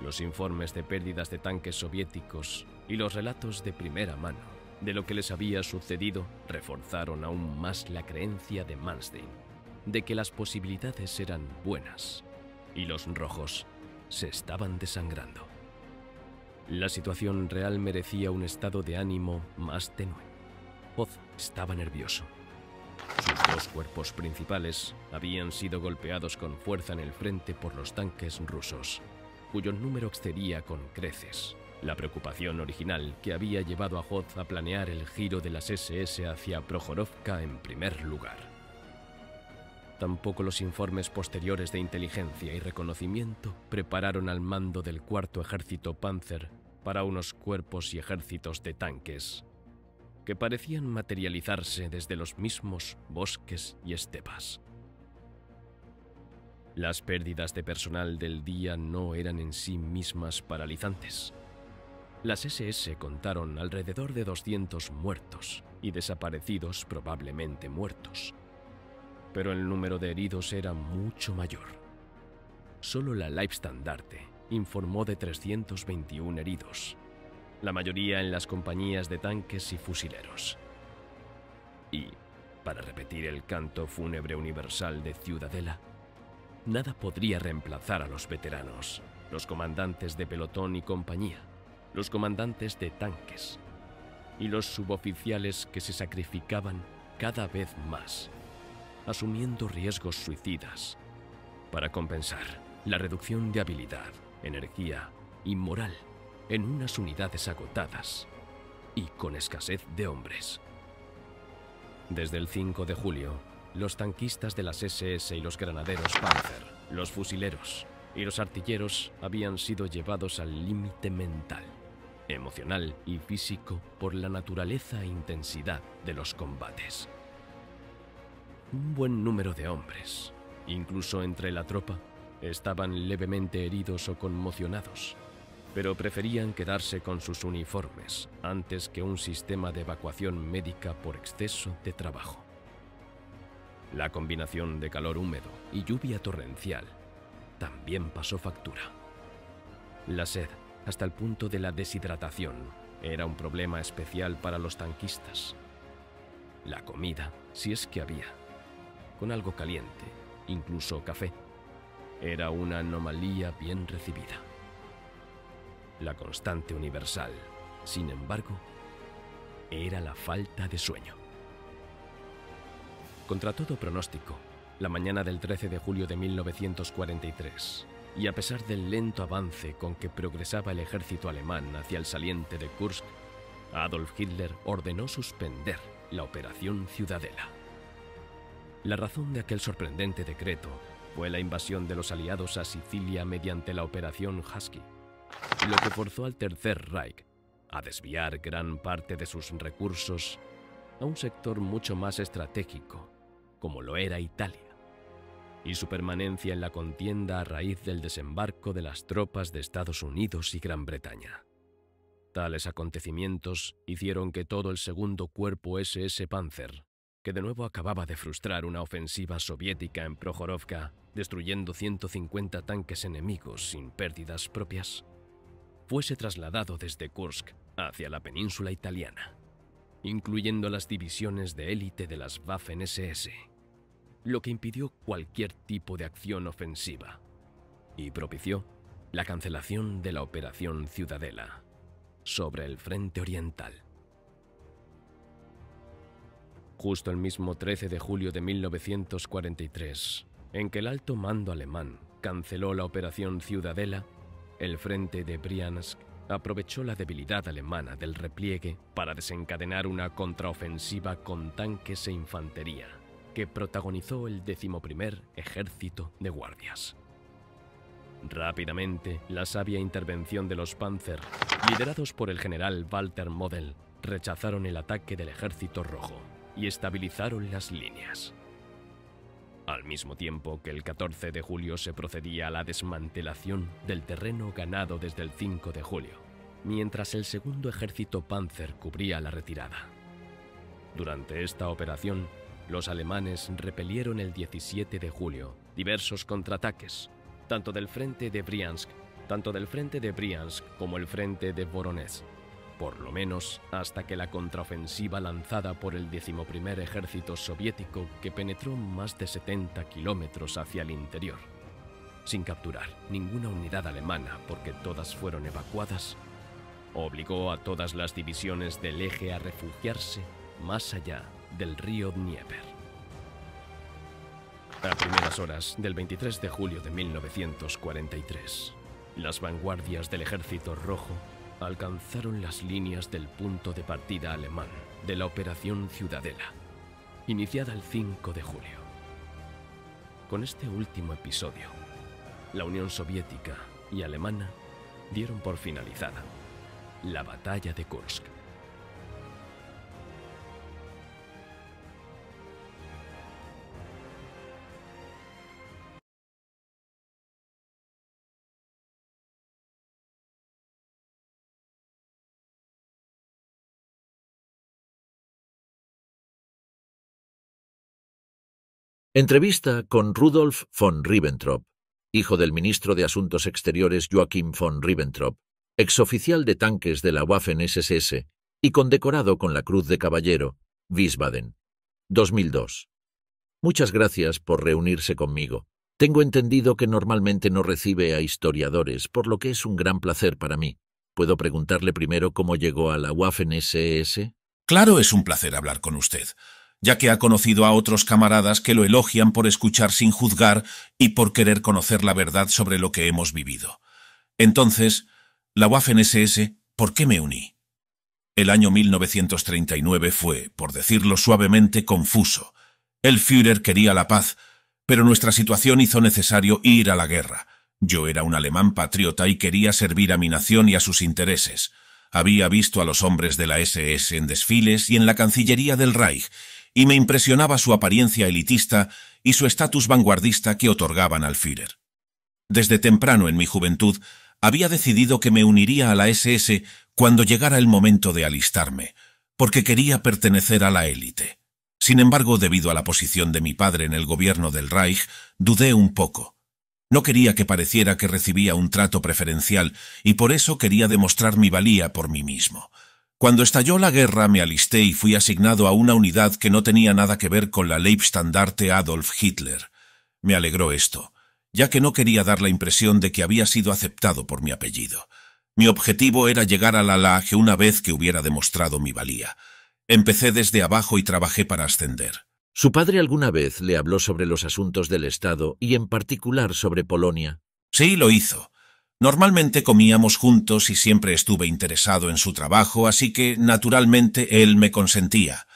Los informes de pérdidas de tanques soviéticos y los relatos de primera mano de lo que les había sucedido reforzaron aún más la creencia de Manstein de que las posibilidades eran buenas y los rojos se estaban desangrando. La situación real merecía un estado de ánimo más tenue. Hoth estaba nervioso. Sus dos cuerpos principales habían sido golpeados con fuerza en el frente por los tanques rusos, cuyo número excedía con creces la preocupación original que había llevado a Hoth a planear el giro de las SS hacia Prokhorovka en primer lugar. Tampoco los informes posteriores de inteligencia y reconocimiento prepararon al mando del cuarto ejército Panzer para unos cuerpos y ejércitos de tanques que parecían materializarse desde los mismos bosques y estepas. Las pérdidas de personal del día no eran en sí mismas paralizantes. Las SS contaron alrededor de 200 muertos y desaparecidos probablemente muertos, pero el número de heridos era mucho mayor. Solo la Leibstandarte informó de 321 heridos, la mayoría en las compañías de tanques y fusileros. Y, para repetir el canto fúnebre universal de Ciudadela, nada podría reemplazar a los veteranos, los comandantes de pelotón y compañía, los comandantes de tanques y los suboficiales que se sacrificaban cada vez más, asumiendo riesgos suicidas para compensar la reducción de habilidad, energía y moral en unas unidades agotadas y con escasez de hombres. Desde el 5 de julio, los tanquistas de las SS y los granaderos Panzer, los fusileros y los artilleros habían sido llevados al límite mental, emocional y físico por la naturaleza e intensidad de los combates. Un buen número de hombres, incluso entre la tropa, estaban levemente heridos o conmocionados, pero preferían quedarse con sus uniformes antes que un sistema de evacuación médica por exceso de trabajo. La combinación de calor húmedo y lluvia torrencial también pasó factura. La sed, hasta el punto de la deshidratación, era un problema especial para los tanquistas. La comida, si es que había, con algo caliente, incluso café, era una anomalía bien recibida. La constante universal, sin embargo, era la falta de sueño. Contra todo pronóstico, la mañana del 13 de julio de 1943, y a pesar del lento avance con que progresaba el ejército alemán hacia el saliente de Kursk, Adolf Hitler ordenó suspender la Operación Ciudadela. La razón de aquel sorprendente decreto fue la invasión de los aliados a Sicilia mediante la Operación Husky, lo que forzó al Tercer Reich a desviar gran parte de sus recursos a un sector mucho más estratégico, como lo era Italia, y su permanencia en la contienda a raíz del desembarco de las tropas de Estados Unidos y Gran Bretaña. Tales acontecimientos hicieron que todo el segundo cuerpo SS Panzer, que de nuevo acababa de frustrar una ofensiva soviética en Prokhorovka, destruyendo 150 tanques enemigos sin pérdidas propias, fuese trasladado desde Kursk hacia la península italiana, incluyendo las divisiones de élite de las Waffen-SS, lo que impidió cualquier tipo de acción ofensiva y propició la cancelación de la Operación Ciudadela sobre el frente oriental. Justo el mismo 13 de julio de 1943, en que el alto mando alemán canceló la Operación Ciudadela, el frente de Briansk aprovechó la debilidad alemana del repliegue para desencadenar una contraofensiva con tanques e infantería que protagonizó el 11º Ejército de Guardias. Rápidamente, la sabia intervención de los Panzer, liderados por el general Walter Model, rechazaron el ataque del Ejército Rojo y estabilizaron las líneas. Al mismo tiempo que el 14 de julio se procedía a la desmantelación del terreno ganado desde el 5 de julio, mientras el segundo ejército Panzer cubría la retirada. Durante esta operación, los alemanes repelieron el 17 de julio diversos contraataques, tanto del frente de Briansk como el frente de Voronezh, por lo menos hasta que la contraofensiva lanzada por el 11º Ejército Soviético, que penetró más de 70 kilómetros hacia el interior, sin capturar ninguna unidad alemana porque todas fueron evacuadas, obligó a todas las divisiones del eje a refugiarse más allá del río Dnieper. A primeras horas del 23 de julio de 1943, las vanguardias del Ejército Rojo alcanzaron las líneas del punto de partida alemán de la Operación Ciudadela, iniciada el 5 de julio. Con este último episodio, la Unión Soviética y alemana dieron por finalizada la batalla de Kursk. Entrevista con Rudolf von Ribbentrop, hijo del ministro de Asuntos Exteriores Joachim von Ribbentrop, exoficial de tanques de la Waffen-SS y condecorado con la Cruz de Caballero, Wiesbaden, 2002. Muchas gracias por reunirse conmigo. Tengo entendido que normalmente no recibe a historiadores, por lo que es un gran placer para mí. ¿Puedo preguntarle primero cómo llegó a la Waffen-SS? Claro, es un placer hablar con usted, ya que ha conocido a otros camaradas que lo elogian por escuchar sin juzgar y por querer conocer la verdad sobre lo que hemos vivido. Entonces, la Waffen-SS, ¿por qué me uní? El año 1939 fue, por decirlo suavemente, confuso. El Führer quería la paz, pero nuestra situación hizo necesario ir a la guerra. Yo era un alemán patriota y quería servir a mi nación y a sus intereses. Había visto a los hombres de la SS en desfiles y en la Cancillería del Reich, y me impresionaba su apariencia elitista y su estatus vanguardista que otorgaban al Führer. Desde temprano en mi juventud había decidido que me uniría a la SS cuando llegara el momento de alistarme, porque quería pertenecer a la élite. Sin embargo, debido a la posición de mi padre en el gobierno del Reich, dudé un poco. No quería que pareciera que recibía un trato preferencial y por eso quería demostrar mi valía por mí mismo. Cuando estalló la guerra me alisté y fui asignado a una unidad que no tenía nada que ver con la Leibstandarte Adolf Hitler. Me alegró esto, ya que no quería dar la impresión de que había sido aceptado por mi apellido. Mi objetivo era llegar a la Lage una vez que hubiera demostrado mi valía. Empecé desde abajo y trabajé para ascender. ¿Su padre alguna vez le habló sobre los asuntos del Estado y en particular sobre Polonia? Sí, lo hizo. Normalmente comíamos juntos y siempre estuve interesado en su trabajo, así que, naturalmente, él me consentía.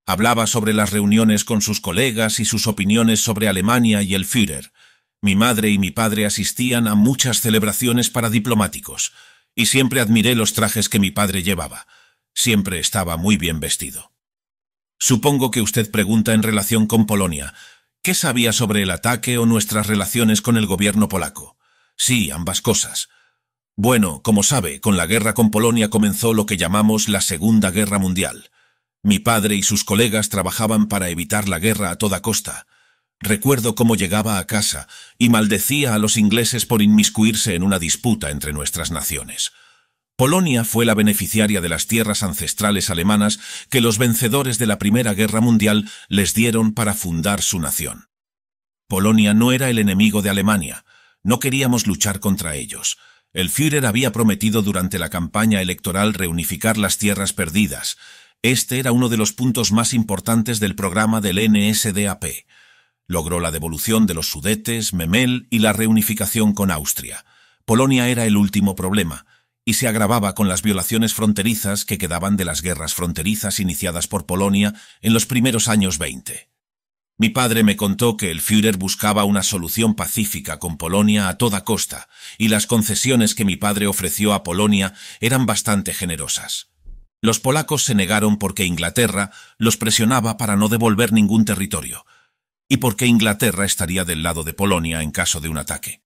Hablaba sobre las reuniones con sus colegas y sus opiniones sobre Alemania y el Führer. Mi madre y mi padre asistían a muchas celebraciones para diplomáticos, y siempre admiré los trajes que mi padre llevaba. Siempre estaba muy bien vestido. Supongo que usted pregunta en relación con Polonia. ¿Qué sabía sobre el ataque o nuestras relaciones con el gobierno polaco? Sí, ambas cosas. Bueno, como sabe, con la guerra con Polonia comenzó lo que llamamos la Segunda Guerra Mundial. Mi padre y sus colegas trabajaban para evitar la guerra a toda costa. Recuerdo cómo llegaba a casa y maldecía a los ingleses por inmiscuirse en una disputa entre nuestras naciones. Polonia fue la beneficiaria de las tierras ancestrales alemanas que los vencedores de la Primera Guerra Mundial les dieron para fundar su nación. Polonia no era el enemigo de Alemania. No queríamos luchar contra ellos. El Führer había prometido durante la campaña electoral reunificar las tierras perdidas. Este era uno de los puntos más importantes del programa del NSDAP. Logró la devolución de los Sudetes, Memel y la reunificación con Austria. Polonia era el último problema, y se agravaba con las violaciones fronterizas que quedaban de las guerras fronterizas iniciadas por Polonia en los primeros años 20. Mi padre me contó que el Führer buscaba una solución pacífica con Polonia a toda costa, y las concesiones que mi padre ofreció a Polonia eran bastante generosas. Los polacos se negaron porque Inglaterra los presionaba para no devolver ningún territorio, y porque Inglaterra estaría del lado de Polonia en caso de un ataque.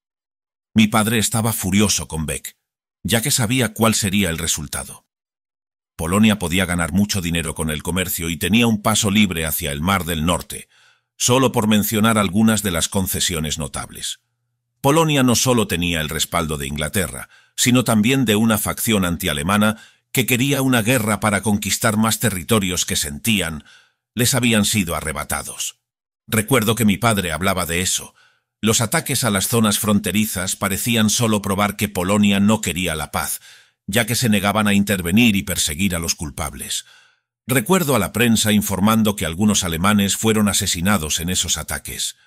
Mi padre estaba furioso con Beck, ya que sabía cuál sería el resultado. Polonia podía ganar mucho dinero con el comercio y tenía un paso libre hacia el Mar del Norte, solo por mencionar algunas de las concesiones notables. Polonia no solo tenía el respaldo de Inglaterra, sino también de una facción antialemana que quería una guerra para conquistar más territorios que sentían les habían sido arrebatados. Recuerdo que mi padre hablaba de eso. Los ataques a las zonas fronterizas parecían solo probar que Polonia no quería la paz, ya que se negaban a intervenir y perseguir a los culpables. Recuerdo a la prensa informando que algunos alemanes fueron asesinados en esos ataques.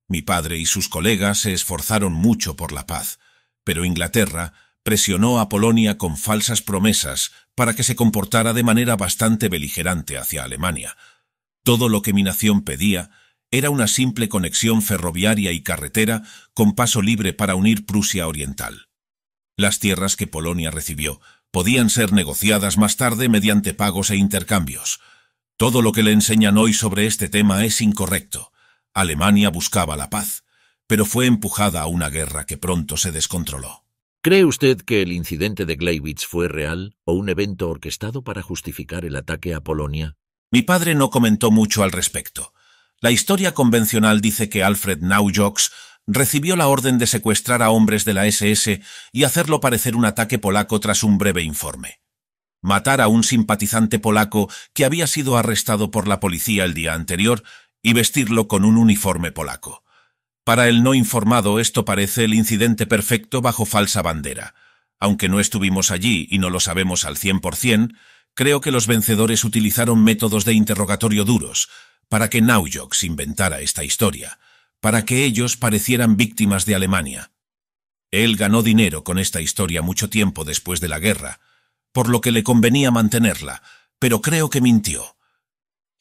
Mi padre y sus colegas se esforzaron mucho por la paz, pero Inglaterra presionó a Polonia con falsas promesas para que se comportara de manera bastante beligerante hacia Alemania. Todo lo que mi nación pedía era una simple conexión ferroviaria y carretera con paso libre para unir Prusia Oriental. Las tierras que Polonia recibió podían ser negociadas más tarde mediante pagos e intercambios. Todo lo que le enseñan hoy sobre este tema es incorrecto. Alemania buscaba la paz, pero fue empujada a una guerra que pronto se descontroló. ¿Cree usted que el incidente de Gleiwitz fue real o un evento orquestado para justificar el ataque a Polonia? Mi padre no comentó mucho al respecto. La historia convencional dice que Alfred Naujoks recibió la orden de secuestrar a hombres de la SS y hacerlo parecer un ataque polaco tras un breve informe. Matar a un simpatizante polaco que había sido arrestado por la policía el día anterior y vestirlo con un uniforme polaco. Para el no informado esto parece el incidente perfecto bajo falsa bandera. Aunque no estuvimos allí y no lo sabemos al 100%, creo que los vencedores utilizaron métodos de interrogatorio duros para que Naujoks inventara esta historia, para que ellos parecieran víctimas de Alemania. Él ganó dinero con esta historia mucho tiempo después de la guerra, por lo que le convenía mantenerla, pero creo que mintió.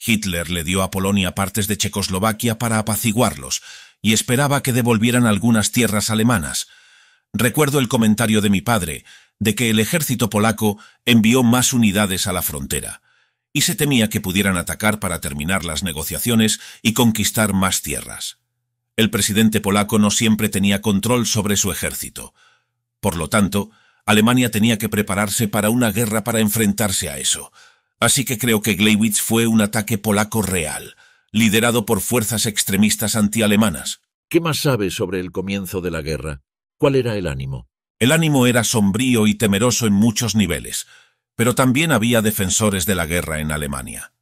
Hitler le dio a Polonia partes de Checoslovaquia para apaciguarlos y esperaba que devolvieran algunas tierras alemanas. Recuerdo el comentario de mi padre de que el ejército polaco envió más unidades a la frontera, y se temía que pudieran atacar para terminar las negociaciones y conquistar más tierras. El presidente polaco no siempre tenía control sobre su ejército. Por lo tanto, Alemania tenía que prepararse para una guerra para enfrentarse a eso. Así que creo que Gleiwitz fue un ataque polaco real, liderado por fuerzas extremistas antialemanas. ¿Qué más sabes sobre el comienzo de la guerra? ¿Cuál era el ánimo? El ánimo era sombrío y temeroso en muchos niveles, pero también había defensores de la guerra en Alemania.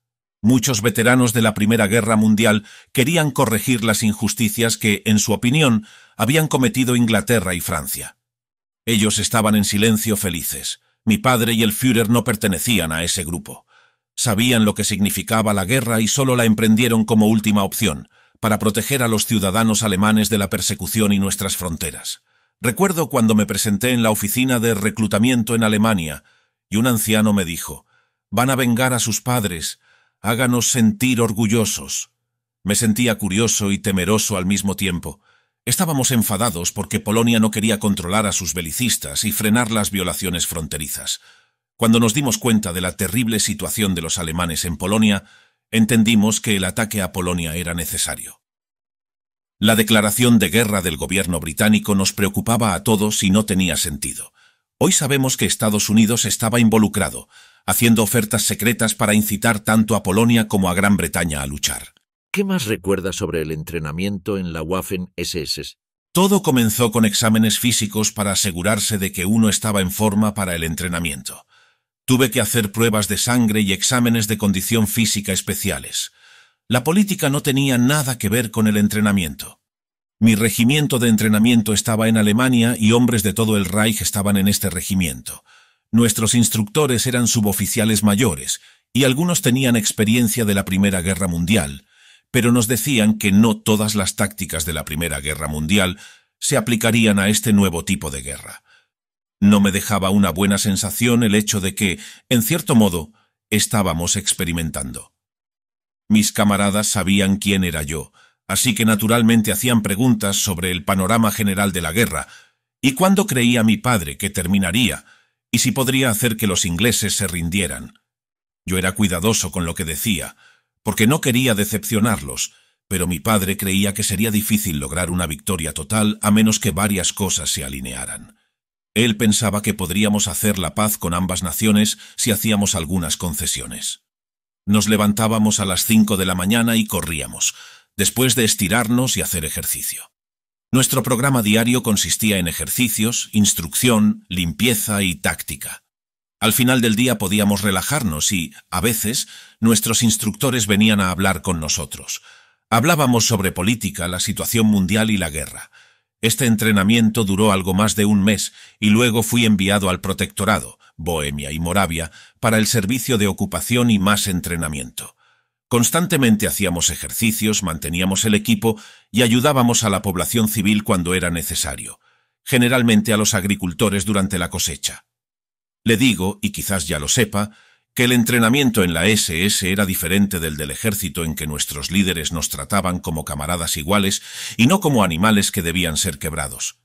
Muchos veteranos de la Primera Guerra Mundial querían corregir las injusticias que, en su opinión, habían cometido Inglaterra y Francia. Ellos estaban en silencio felices. Mi padre y el Führer no pertenecían a ese grupo. Sabían lo que significaba la guerra y solo la emprendieron como última opción, para proteger a los ciudadanos alemanes de la persecución y nuestras fronteras. Recuerdo cuando me presenté en la oficina de reclutamiento en Alemania, y un anciano me dijo: «Van a vengar a sus padres, háganos sentir orgullosos». Me sentía curioso y temeroso al mismo tiempo. Estábamos enfadados porque Polonia no quería controlar a sus belicistas y frenar las violaciones fronterizas. Cuando nos dimos cuenta de la terrible situación de los alemanes en Polonia, entendimos que el ataque a Polonia era necesario. La declaración de guerra del gobierno británico nos preocupaba a todos y no tenía sentido. Hoy sabemos que Estados Unidos estaba involucrado, haciendo ofertas secretas para incitar tanto a Polonia como a Gran Bretaña a luchar. ¿Qué más recuerdas sobre el entrenamiento en la Waffen-SS? Todo comenzó con exámenes físicos para asegurarse de que uno estaba en forma para el entrenamiento. Tuve que hacer pruebas de sangre y exámenes de condición física especiales. La política no tenía nada que ver con el entrenamiento. Mi regimiento de entrenamiento estaba en Alemania y hombres de todo el Reich estaban en este regimiento. Nuestros instructores eran suboficiales mayores y algunos tenían experiencia de la Primera Guerra Mundial, pero nos decían que no todas las tácticas de la Primera Guerra Mundial se aplicarían a este nuevo tipo de guerra. No me dejaba una buena sensación el hecho de que, en cierto modo, estábamos experimentando. Mis camaradas sabían quién era yo, así que naturalmente hacían preguntas sobre el panorama general de la guerra, y cuándo creía mi padre que terminaría, y si podría hacer que los ingleses se rindieran. Yo era cuidadoso con lo que decía, porque no quería decepcionarlos, pero mi padre creía que sería difícil lograr una victoria total a menos que varias cosas se alinearan. Él pensaba que podríamos hacer la paz con ambas naciones si hacíamos algunas concesiones. Nos levantábamos a las 5 de la mañana y corríamos, después de estirarnos y hacer ejercicio. Nuestro programa diario consistía en ejercicios, instrucción, limpieza y táctica. Al final del día podíamos relajarnos y, a veces, nuestros instructores venían a hablar con nosotros. Hablábamos sobre política, la situación mundial y la guerra. Este entrenamiento duró algo más de un mes y luego fui enviado al protectorado, Bohemia y Moravia, para el servicio de ocupación y más entrenamiento. Constantemente hacíamos ejercicios, manteníamos el equipo y ayudábamos a la población civil cuando era necesario, generalmente a los agricultores durante la cosecha. Le digo, y quizás ya lo sepa, que el entrenamiento en la SS era diferente del ejército, en que nuestros líderes nos trataban como camaradas iguales y no como animales que debían ser quebrados.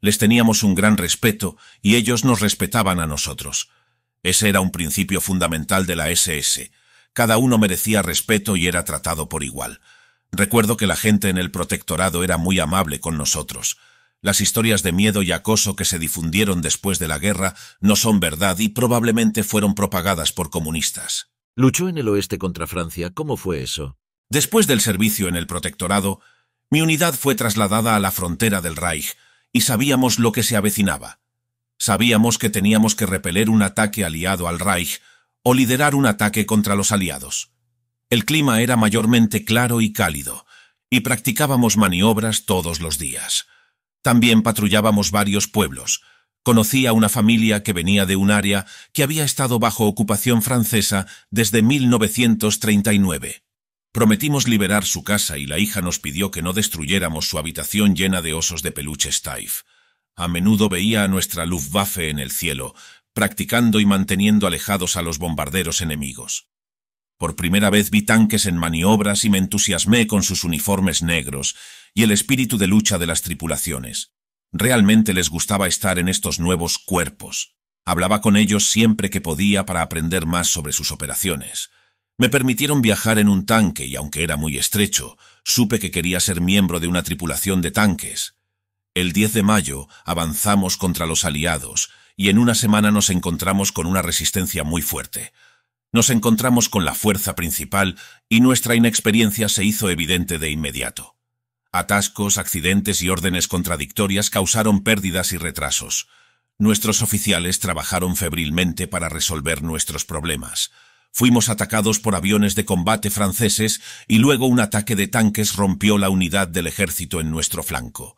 Les teníamos un gran respeto y ellos nos respetaban a nosotros. Ese era un principio fundamental de la SS. Cada uno merecía respeto y era tratado por igual. Recuerdo que la gente en el protectorado era muy amable con nosotros. Las historias de miedo y acoso que se difundieron después de la guerra no son verdad y probablemente fueron propagadas por comunistas. ¿Luchó en el oeste contra Francia? ¿Cómo fue eso? Después del servicio en el protectorado, mi unidad fue trasladada a la frontera del Reich y sabíamos lo que se avecinaba. Sabíamos que teníamos que repeler un ataque aliado al Reich o liderar un ataque contra los aliados. El clima era mayormente claro y cálido, y practicábamos maniobras todos los días. También patrullábamos varios pueblos. Conocí a una familia que venía de un área que había estado bajo ocupación francesa desde 1939. Prometimos liberar su casa y la hija nos pidió que no destruyéramos su habitación llena de osos de peluche Steiff. A menudo veía a nuestra Luftwaffe en el cielo, practicando y manteniendo alejados a los bombarderos enemigos. Por primera vez vi tanques en maniobras y me entusiasmé con sus uniformes negros y el espíritu de lucha de las tripulaciones. Realmente les gustaba estar en estos nuevos cuerpos. Hablaba con ellos siempre que podía para aprender más sobre sus operaciones. Me permitieron viajar en un tanque y, aunque era muy estrecho, supe que quería ser miembro de una tripulación de tanques. El 10 de mayo avanzamos contra los aliados y en una semana nos encontramos con una resistencia muy fuerte. Nos encontramos con la fuerza principal y nuestra inexperiencia se hizo evidente de inmediato. Atascos, accidentes y órdenes contradictorias causaron pérdidas y retrasos. Nuestros oficiales trabajaron febrilmente para resolver nuestros problemas. Fuimos atacados por aviones de combate franceses y luego un ataque de tanques rompió la unidad del ejército en nuestro flanco.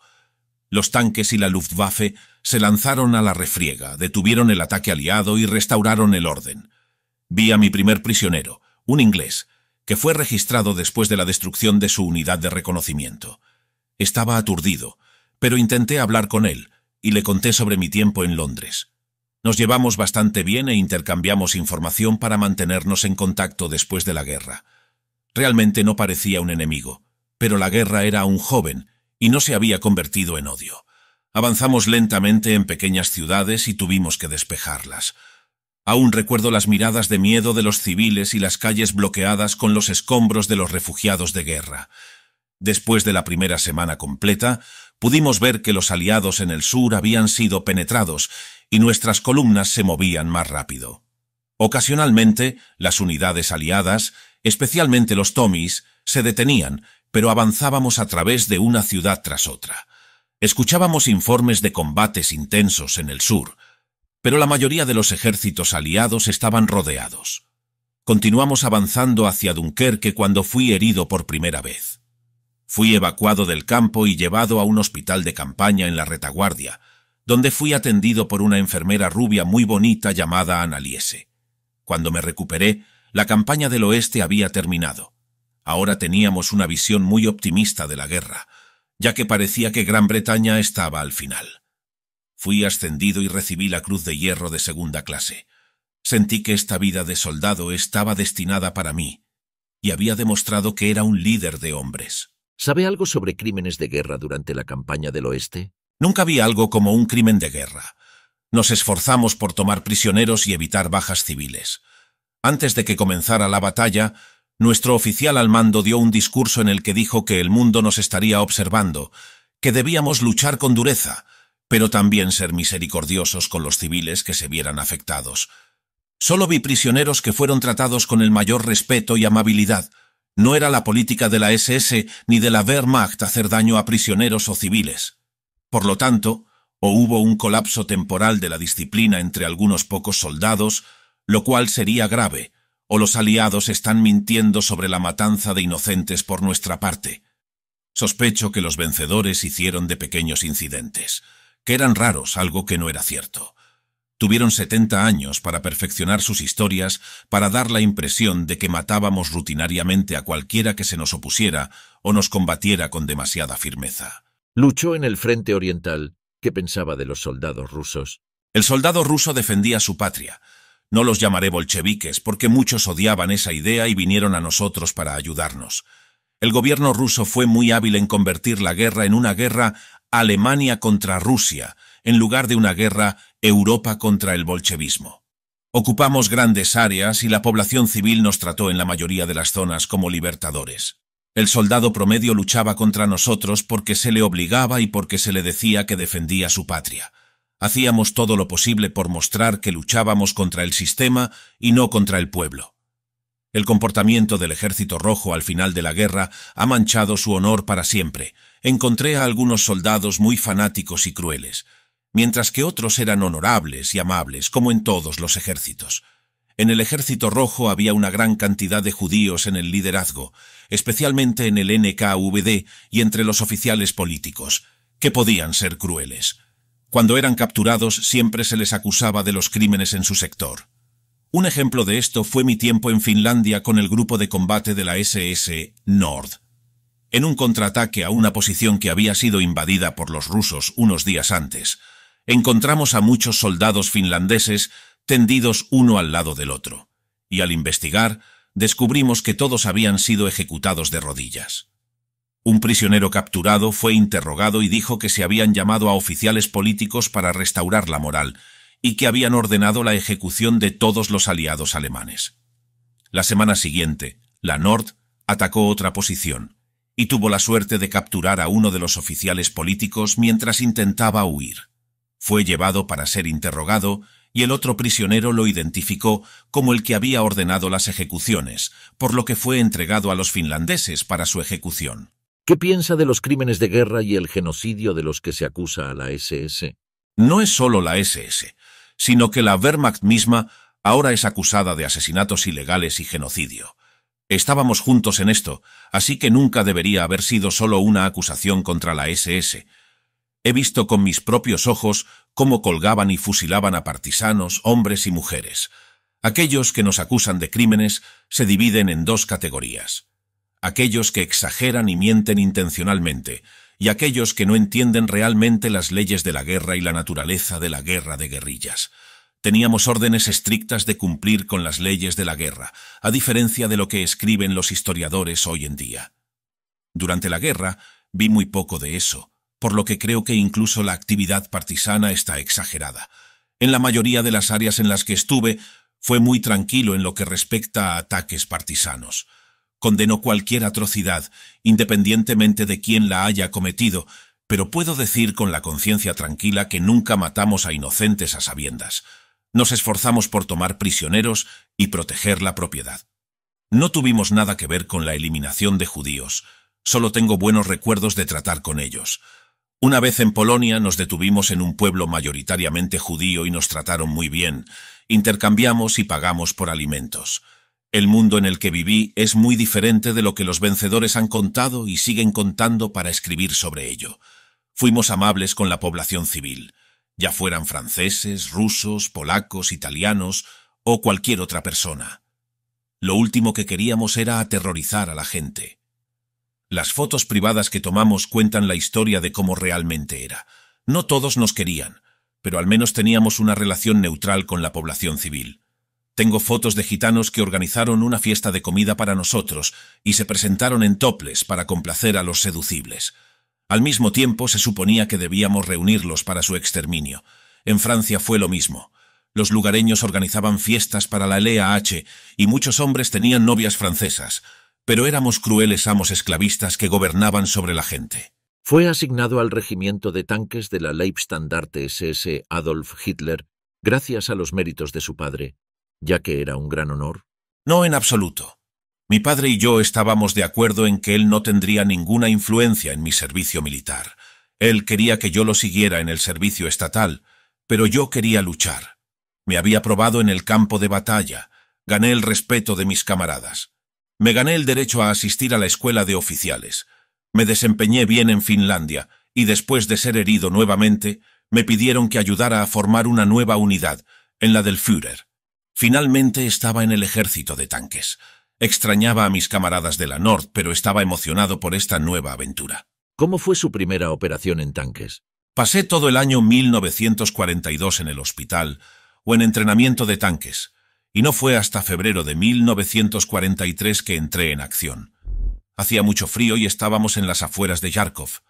Los tanques y la Luftwaffe se lanzaron a la refriega, detuvieron el ataque aliado y restauraron el orden. Vi a mi primer prisionero, un inglés, que fue registrado después de la destrucción de su unidad de reconocimiento. Estaba aturdido, pero intenté hablar con él y le conté sobre mi tiempo en Londres. Nos llevamos bastante bien e intercambiamos información para mantenernos en contacto después de la guerra. Realmente no parecía un enemigo, pero la guerra era aún joven y no se había convertido en odio. Avanzamos lentamente en pequeñas ciudades y tuvimos que despejarlas. Aún recuerdo las miradas de miedo de los civiles y las calles bloqueadas con los escombros de los refugiados de guerra. Después de la primera semana completa, pudimos ver que los aliados en el sur habían sido penetrados y nuestras columnas se movían más rápido. Ocasionalmente, las unidades aliadas, especialmente los Tommies, se detenían, pero avanzábamos a través de una ciudad tras otra. Escuchábamos informes de combates intensos en el sur, pero la mayoría de los ejércitos aliados estaban rodeados. Continuamos avanzando hacia Dunkerque cuando fui herido por primera vez. Fui evacuado del campo y llevado a un hospital de campaña en la retaguardia, donde fui atendido por una enfermera rubia muy bonita llamada Anneliese. Cuando me recuperé, la campaña del oeste había terminado. Ahora teníamos una visión muy optimista de la guerra, ya que parecía que Gran Bretaña estaba al final. Fui ascendido y recibí la Cruz de Hierro de segunda clase. Sentí que esta vida de soldado estaba destinada para mí, y había demostrado que era un líder de hombres. ¿Sabe algo sobre crímenes de guerra durante la campaña del oeste? Nunca vi algo como un crimen de guerra. Nos esforzamos por tomar prisioneros y evitar bajas civiles. Antes de que comenzara la batalla, nuestro oficial al mando dio un discurso en el que dijo que el mundo nos estaría observando, que debíamos luchar con dureza, pero también ser misericordiosos con los civiles que se vieran afectados. Solo vi prisioneros que fueron tratados con el mayor respeto y amabilidad. No era la política de la SS ni de la Wehrmacht hacer daño a prisioneros o civiles. Por lo tanto, o hubo un colapso temporal de la disciplina entre algunos pocos soldados, lo cual sería grave, o los aliados están mintiendo sobre la matanza de inocentes por nuestra parte. Sospecho que los vencedores hicieron de pequeños incidentes, que eran raros, algo que no era cierto. Tuvieron 70 años para perfeccionar sus historias, para dar la impresión de que matábamos rutinariamente a cualquiera que se nos opusiera o nos combatiera con demasiada firmeza. Luchó en el frente oriental. ¿Qué pensaba de los soldados rusos? El soldado ruso defendía su patria. No los llamaré bolcheviques porque muchos odiaban esa idea y vinieron a nosotros para ayudarnos. El gobierno ruso fue muy hábil en convertir la guerra en una guerra Alemania contra Rusia, en lugar de una guerra Europa contra el bolchevismo. Ocupamos grandes áreas y la población civil nos trató en la mayoría de las zonas como libertadores. El soldado promedio luchaba contra nosotros porque se le obligaba y porque se le decía que defendía su patria. Hacíamos todo lo posible por mostrar que luchábamos contra el sistema y no contra el pueblo. El comportamiento del Ejército Rojo al final de la guerra ha manchado su honor para siempre. Encontré a algunos soldados muy fanáticos y crueles, mientras que otros eran honorables y amables, como en todos los ejércitos. En el Ejército Rojo había una gran cantidad de judíos en el liderazgo, especialmente en el NKVD y entre los oficiales políticos, que podían ser crueles. Cuando eran capturados siempre se les acusaba de los crímenes en su sector. Un ejemplo de esto fue mi tiempo en Finlandia con el grupo de combate de la SS Nord. En un contraataque a una posición que había sido invadida por los rusos unos días antes, encontramos a muchos soldados finlandeses tendidos uno al lado del otro, y al investigar, descubrimos que todos habían sido ejecutados de rodillas. Un prisionero capturado fue interrogado y dijo que se habían llamado a oficiales políticos para restaurar la moral y que habían ordenado la ejecución de todos los aliados alemanes. La semana siguiente, la Nord atacó otra posición y tuvo la suerte de capturar a uno de los oficiales políticos mientras intentaba huir. Fue llevado para ser interrogado y el otro prisionero lo identificó como el que había ordenado las ejecuciones, por lo que fue entregado a los finlandeses para su ejecución. ¿Qué piensa de los crímenes de guerra y el genocidio de los que se acusa a la SS? No es solo la SS, sino que la Wehrmacht misma ahora es acusada de asesinatos ilegales y genocidio. Estábamos juntos en esto, así que nunca debería haber sido solo una acusación contra la SS. He visto con mis propios ojos cómo colgaban y fusilaban a partisanos, hombres y mujeres. Aquellos que nos acusan de crímenes se dividen en dos categorías. Aquellos que exageran y mienten intencionalmente, y aquellos que no entienden realmente las leyes de la guerra y la naturaleza de la guerra de guerrillas. Teníamos órdenes estrictas de cumplir con las leyes de la guerra, a diferencia de lo que escriben los historiadores hoy en día. Durante la guerra vi muy poco de eso, por lo que creo que incluso la actividad partisana está exagerada. En la mayoría de las áreas en las que estuve, fue muy tranquilo en lo que respecta a ataques partisanos. Condeno cualquier atrocidad, independientemente de quién la haya cometido, pero puedo decir con la conciencia tranquila que nunca matamos a inocentes a sabiendas. Nos esforzamos por tomar prisioneros y proteger la propiedad. No tuvimos nada que ver con la eliminación de judíos. Solo tengo buenos recuerdos de tratar con ellos. Una vez en Polonia nos detuvimos en un pueblo mayoritariamente judío y nos trataron muy bien. Intercambiamos y pagamos por alimentos. El mundo en el que viví es muy diferente de lo que los vencedores han contado y siguen contando para escribir sobre ello. Fuimos amables con la población civil, ya fueran franceses, rusos, polacos, italianos o cualquier otra persona. Lo último que queríamos era aterrorizar a la gente. Las fotos privadas que tomamos cuentan la historia de cómo realmente era. No todos nos querían, pero al menos teníamos una relación neutral con la población civil. Tengo fotos de gitanos que organizaron una fiesta de comida para nosotros y se presentaron en toples para complacer a los seducibles. Al mismo tiempo se suponía que debíamos reunirlos para su exterminio. En Francia fue lo mismo. Los lugareños organizaban fiestas para la LAH y muchos hombres tenían novias francesas, pero éramos crueles amos esclavistas que gobernaban sobre la gente. Fue asignado al regimiento de tanques de la Leibstandarte SS Adolf Hitler gracias a los méritos de su padre, ya que era un gran honor. No en absoluto. Mi padre y yo estábamos de acuerdo en que él no tendría ninguna influencia en mi servicio militar. Él quería que yo lo siguiera en el servicio estatal, pero yo quería luchar. Me había probado en el campo de batalla, gané el respeto de mis camaradas. Me gané el derecho a asistir a la escuela de oficiales. Me desempeñé bien en Finlandia y después de ser herido nuevamente, me pidieron que ayudara a formar una nueva unidad, en la del Führer. Finalmente estaba en el ejército de tanques. Extrañaba a mis camaradas de la Nord, pero estaba emocionado por esta nueva aventura. ¿Cómo fue su primera operación en tanques? Pasé todo el año 1942 en el hospital o en entrenamiento de tanques, y no fue hasta febrero de 1943 que entré en acción. Hacía mucho frío y estábamos en las afueras de Kharkov.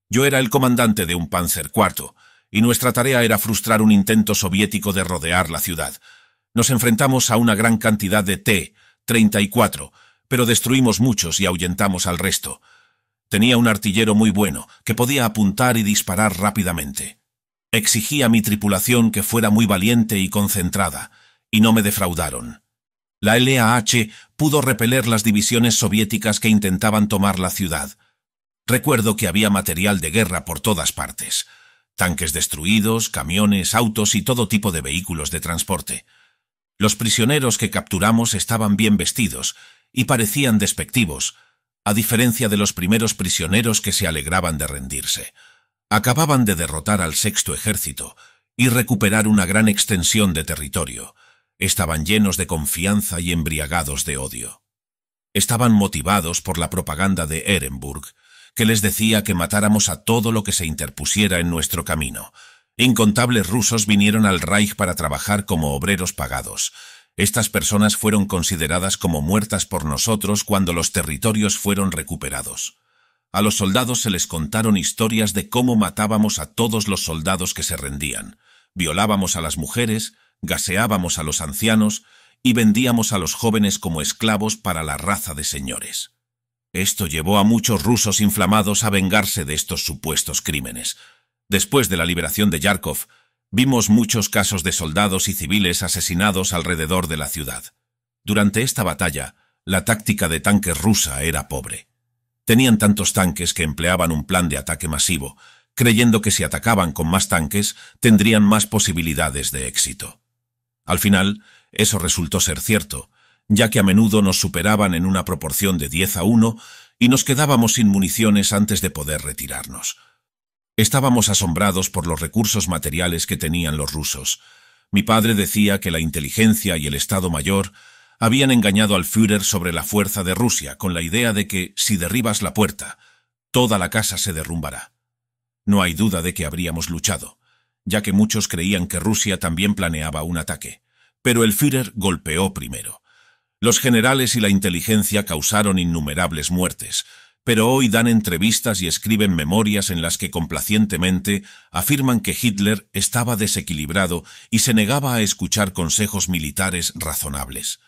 Yo era el comandante de un Panzer IV, y nuestra tarea era frustrar un intento soviético de rodear la ciudad. Nos enfrentamos a una gran cantidad de T-34, pero destruimos muchos y ahuyentamos al resto. Tenía un artillero muy bueno, que podía apuntar y disparar rápidamente. Exigí a mi tripulación que fuera muy valiente y concentrada, y no me defraudaron. La LAH pudo repeler las divisiones soviéticas que intentaban tomar la ciudad. Recuerdo que había material de guerra por todas partes. Tanques destruidos, camiones, autos y todo tipo de vehículos de transporte. Los prisioneros que capturamos estaban bien vestidos y parecían despectivos, a diferencia de los primeros prisioneros que se alegraban de rendirse. Acababan de derrotar al Sexto Ejército y recuperar una gran extensión de territorio. Estaban llenos de confianza y embriagados de odio. Estaban motivados por la propaganda de Ehrenburg, que les decía que matáramos a todo lo que se interpusiera en nuestro camino. Incontables rusos vinieron al Reich para trabajar como obreros pagados. Estas personas fueron consideradas como muertas por nosotros cuando los territorios fueron recuperados. A los soldados se les contaron historias de cómo matábamos a todos los soldados que se rendían, violábamos a las mujeres, gaseábamos a los ancianos y vendíamos a los jóvenes como esclavos para la raza de señores. Esto llevó a muchos rusos inflamados a vengarse de estos supuestos crímenes. Después de la liberación de Kharkov, vimos muchos casos de soldados y civiles asesinados alrededor de la ciudad. Durante esta batalla, la táctica de tanques rusa era pobre. Tenían tantos tanques que empleaban un plan de ataque masivo, creyendo que si atacaban con más tanques tendrían más posibilidades de éxito. Al final, eso resultó ser cierto, ya que a menudo nos superaban en una proporción de 10-1 y nos quedábamos sin municiones antes de poder retirarnos. Estábamos asombrados por los recursos materiales que tenían los rusos. Mi padre decía que la inteligencia y el Estado Mayor habían engañado al Führer sobre la fuerza de Rusia con la idea de que, si derribas la puerta, toda la casa se derrumbará. No hay duda de que habríamos luchado, ya que muchos creían que Rusia también planeaba un ataque, pero el Führer golpeó primero. Los generales y la inteligencia causaron innumerables muertes, pero hoy dan entrevistas y escriben memorias en las que complacientemente afirman que Hitler estaba desequilibrado y se negaba a escuchar consejos militares razonables.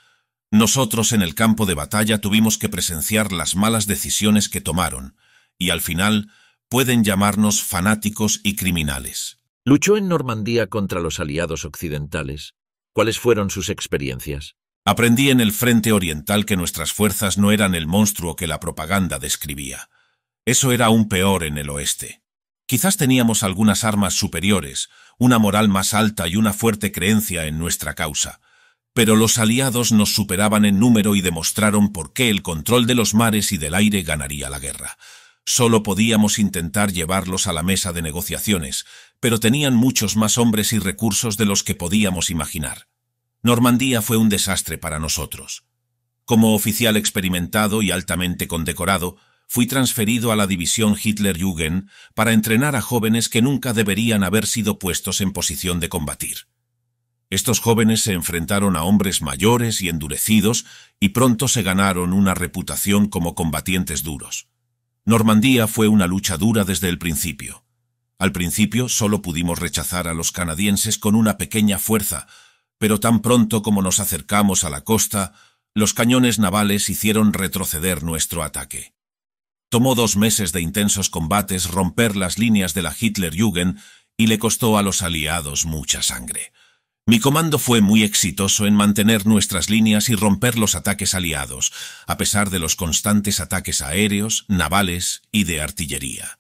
Nosotros en el campo de batalla tuvimos que presenciar las malas decisiones que tomaron, y al final pueden llamarnos fanáticos y criminales. Luchó en Normandía contra los aliados occidentales. ¿Cuáles fueron sus experiencias? Aprendí en el frente oriental que nuestras fuerzas no eran el monstruo que la propaganda describía. Eso era aún peor en el oeste. Quizás teníamos algunas armas superiores, una moral más alta y una fuerte creencia en nuestra causa. Pero los aliados nos superaban en número y demostraron por qué el control de los mares y del aire ganaría la guerra. Solo podíamos intentar llevarlos a la mesa de negociaciones, pero tenían muchos más hombres y recursos de los que podíamos imaginar. Normandía fue un desastre para nosotros. Como oficial experimentado y altamente condecorado, fui transferido a la división Hitlerjugend para entrenar a jóvenes que nunca deberían haber sido puestos en posición de combatir. Estos jóvenes se enfrentaron a hombres mayores y endurecidos y pronto se ganaron una reputación como combatientes duros. Normandía fue una lucha dura desde el principio. Al principio solo pudimos rechazar a los canadienses con una pequeña fuerza, pero tan pronto como nos acercamos a la costa, los cañones navales hicieron retroceder nuestro ataque. Tomó 2 meses de intensos combates romper las líneas de la Hitlerjugend y le costó a los aliados mucha sangre. Mi comando fue muy exitoso en mantener nuestras líneas y romper los ataques aliados, a pesar de los constantes ataques aéreos, navales y de artillería.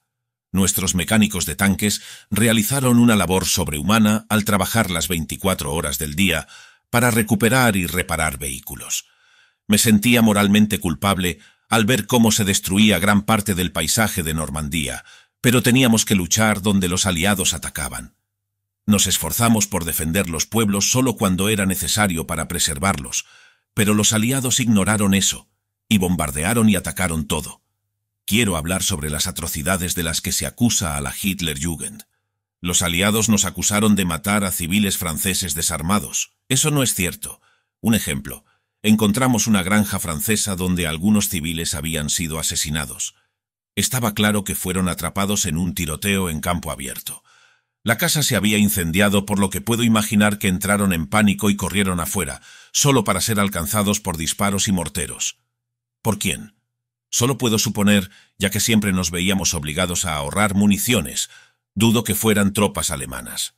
Nuestros mecánicos de tanques realizaron una labor sobrehumana al trabajar las 24 horas del día para recuperar y reparar vehículos. Me sentía moralmente culpable al ver cómo se destruía gran parte del paisaje de Normandía, pero teníamos que luchar donde los aliados atacaban. Nos esforzamos por defender los pueblos solo cuando era necesario para preservarlos, pero los aliados ignoraron eso y bombardearon y atacaron todo. Quiero hablar sobre las atrocidades de las que se acusa a la Hitlerjugend. Los aliados nos acusaron de matar a civiles franceses desarmados. Eso no es cierto. Un ejemplo. Encontramos una granja francesa donde algunos civiles habían sido asesinados. Estaba claro que fueron atrapados en un tiroteo en campo abierto. La casa se había incendiado, por lo que puedo imaginar que entraron en pánico y corrieron afuera, solo para ser alcanzados por disparos y morteros. ¿Por quién? Solo puedo suponer, ya que siempre nos veíamos obligados a ahorrar municiones. Dudo que fueran tropas alemanas.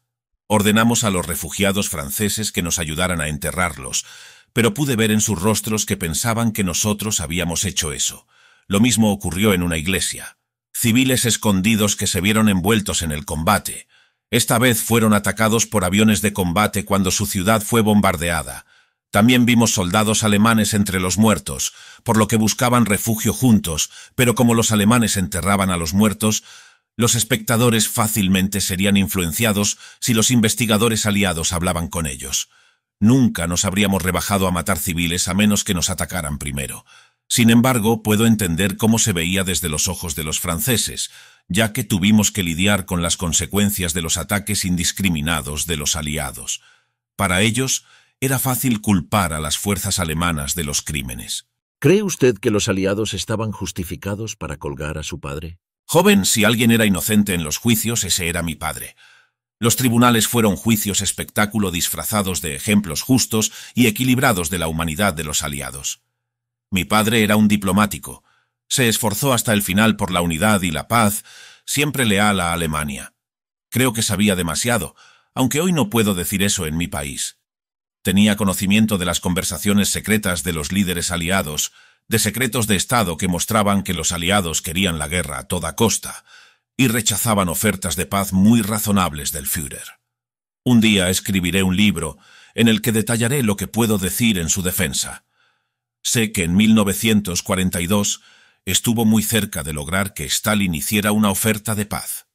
Ordenamos a los refugiados franceses que nos ayudaran a enterrarlos, pero pude ver en sus rostros que pensaban que nosotros habíamos hecho eso. Lo mismo ocurrió en una iglesia. Civiles escondidos que se vieron envueltos en el combate. Esta vez fueron atacados por aviones de combate cuando su ciudad fue bombardeada. También vimos soldados alemanes entre los muertos, por lo que buscaban refugio juntos, pero como los alemanes enterraban a los muertos, los espectadores fácilmente serían influenciados si los investigadores aliados hablaban con ellos. Nunca nos habríamos rebajado a matar civiles a menos que nos atacaran primero. Sin embargo, puedo entender cómo se veía desde los ojos de los franceses, ya que tuvimos que lidiar con las consecuencias de los ataques indiscriminados de los aliados. Para ellos, era fácil culpar a las fuerzas alemanas de los crímenes. ¿Cree usted que los aliados estaban justificados para colgar a su padre? Joven, si alguien era inocente en los juicios, ese era mi padre. Los tribunales fueron juicios espectáculo disfrazados de ejemplos justos y equilibrados de la humanidad de los aliados. Mi padre era un diplomático. Se esforzó hasta el final por la unidad y la paz, siempre leal a Alemania. Creo que sabía demasiado, aunque hoy no puedo decir eso en mi país. Tenía conocimiento de las conversaciones secretas de los líderes aliados, de secretos de Estado que mostraban que los aliados querían la guerra a toda costa y rechazaban ofertas de paz muy razonables del Führer. Un día escribiré un libro en el que detallaré lo que puedo decir en su defensa. Sé que en 1942 estuvo muy cerca de lograr que Stalin hiciera una oferta de paz,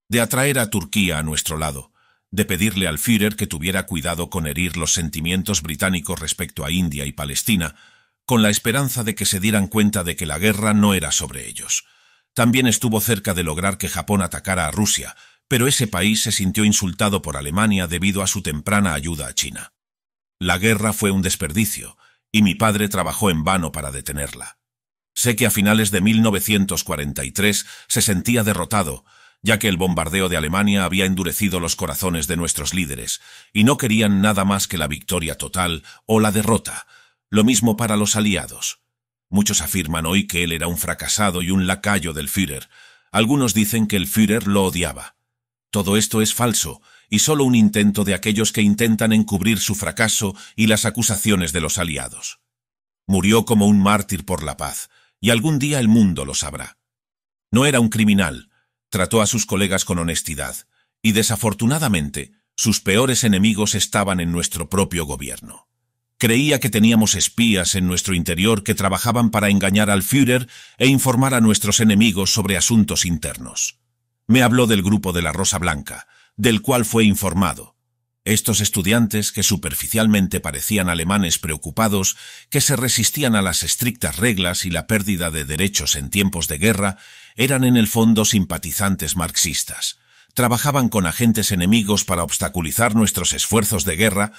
de atraer a Turquía a nuestro lado, de pedirle al Führer que tuviera cuidado con herir los sentimientos británicos respecto a India y Palestina, con la esperanza de que se dieran cuenta de que la guerra no era sobre ellos. También estuvo cerca de lograr que Japón atacara a Rusia, pero ese país se sintió insultado por Alemania debido a su temprana ayuda a China. La guerra fue un desperdicio, y mi padre trabajó en vano para detenerla. Sé que a finales de 1943 se sentía derrotado, ya que el bombardeo de Alemania había endurecido los corazones de nuestros líderes, y no querían nada más que la victoria total o la derrota. Lo mismo para los aliados. Muchos afirman hoy que él era un fracasado y un lacayo del Führer. Algunos dicen que el Führer lo odiaba. Todo esto es falso, y solo un intento de aquellos que intentan encubrir su fracaso y las acusaciones de los aliados. Murió como un mártir por la paz, y algún día el mundo lo sabrá. No era un criminal, trató a sus colegas con honestidad, y desafortunadamente, sus peores enemigos estaban en nuestro propio gobierno. Creía que teníamos espías en nuestro interior que trabajaban para engañar al Führer e informar a nuestros enemigos sobre asuntos internos. Me habló del grupo de la Rosa Blanca, del cual fue informado. Estos estudiantes, que superficialmente parecían alemanes preocupados, que se resistían a las estrictas reglas y la pérdida de derechos en tiempos de guerra, eran en el fondo simpatizantes marxistas. Trabajaban con agentes enemigos para obstaculizar nuestros esfuerzos de guerra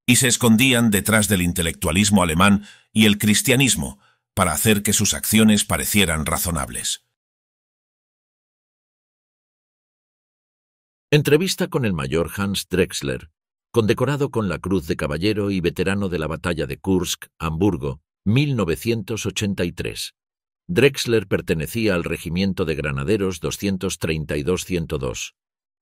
y se escondían detrás del intelectualismo alemán y el cristianismo para hacer que sus acciones parecieran razonables. Entrevista con el mayor Hans Drexler, condecorado con la Cruz de Caballero y veterano de la batalla de Kursk, Hamburgo, 1983. Drexler pertenecía al Regimiento de Granaderos 232-102.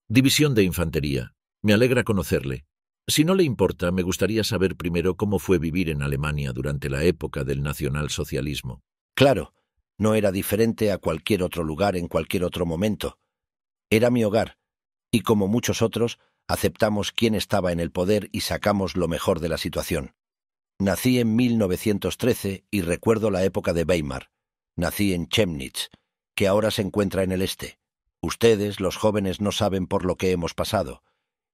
División de Infantería. Me alegra conocerle. Si no le importa, me gustaría saber primero cómo fue vivir en Alemania durante la época del nacionalsocialismo. Claro, no era diferente a cualquier otro lugar en cualquier otro momento. Era mi hogar, y como muchos otros, aceptamos quién estaba en el poder y sacamos lo mejor de la situación. Nací en 1913 y recuerdo la época de Weimar. Nací en Chemnitz, que ahora se encuentra en el este. Ustedes, los jóvenes, no saben por lo que hemos pasado,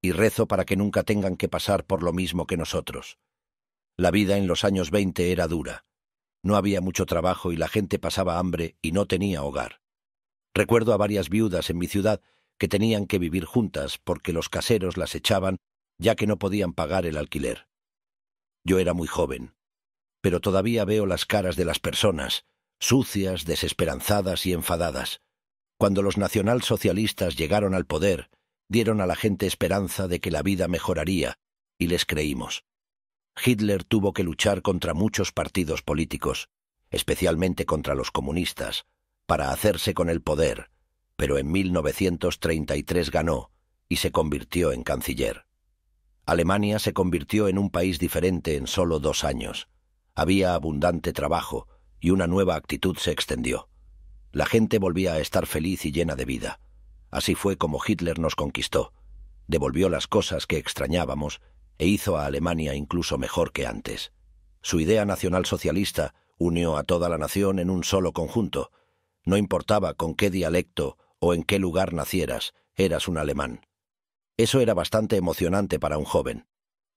y rezo para que nunca tengan que pasar por lo mismo que nosotros. La vida en los años 20 era dura. No había mucho trabajo y la gente pasaba hambre y no tenía hogar. Recuerdo a varias viudas en mi ciudad que tenían que vivir juntas porque los caseros las echaban ya que no podían pagar el alquiler. Yo era muy joven, pero todavía veo las caras de las personas, sucias, desesperanzadas y enfadadas. Cuando los nacionalsocialistas llegaron al poder, dieron a la gente esperanza de que la vida mejoraría, y les creímos. Hitler tuvo que luchar contra muchos partidos políticos, especialmente contra los comunistas, para hacerse con el poder, pero en 1933 ganó y se convirtió en canciller. Alemania se convirtió en un país diferente en solo 2 años. Había abundante trabajo y una nueva actitud se extendió. La gente volvía a estar feliz y llena de vida. Así fue como Hitler nos conquistó, devolvió las cosas que extrañábamos e hizo a Alemania incluso mejor que antes. Su idea nacionalsocialista unió a toda la nación en un solo conjunto. No importaba con qué dialecto o en qué lugar nacieras, eras un alemán. Eso era bastante emocionante para un joven.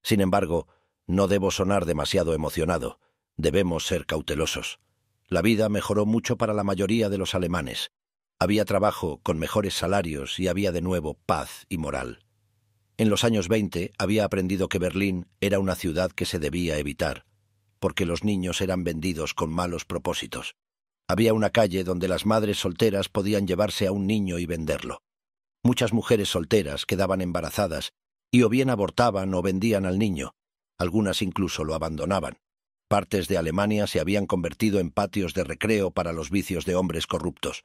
Sin embargo, no debo sonar demasiado emocionado. Debemos ser cautelosos. La vida mejoró mucho para la mayoría de los alemanes. Había trabajo con mejores salarios y había de nuevo paz y moral. En los años 20 había aprendido que Berlín era una ciudad que se debía evitar, porque los niños eran vendidos con malos propósitos. Había una calle donde las madres solteras podían llevarse a un niño y venderlo. Muchas mujeres solteras quedaban embarazadas y o bien abortaban o vendían al niño. Algunas incluso lo abandonaban. Partes de Alemania se habían convertido en patios de recreo para los vicios de hombres corruptos.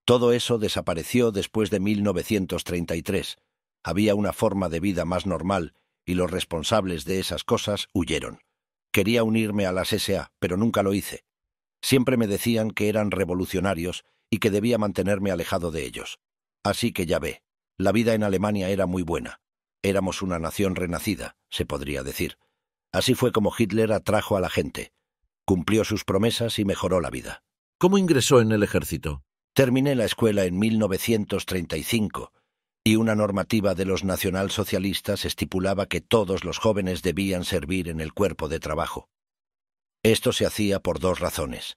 Todo eso desapareció después de 1933. Había una forma de vida más normal y los responsables de esas cosas huyeron. Quería unirme a las SA, pero nunca lo hice. Siempre me decían que eran revolucionarios y que debía mantenerme alejado de ellos. Así que ya ve, la vida en Alemania era muy buena. Éramos una nación renacida, se podría decir. Así fue como Hitler atrajo a la gente. Cumplió sus promesas y mejoró la vida. ¿Cómo ingresó en el ejército? Terminé la escuela en 1935 y una normativa de los nacionalsocialistas estipulaba que todos los jóvenes debían servir en el cuerpo de trabajo. Esto se hacía por dos razones: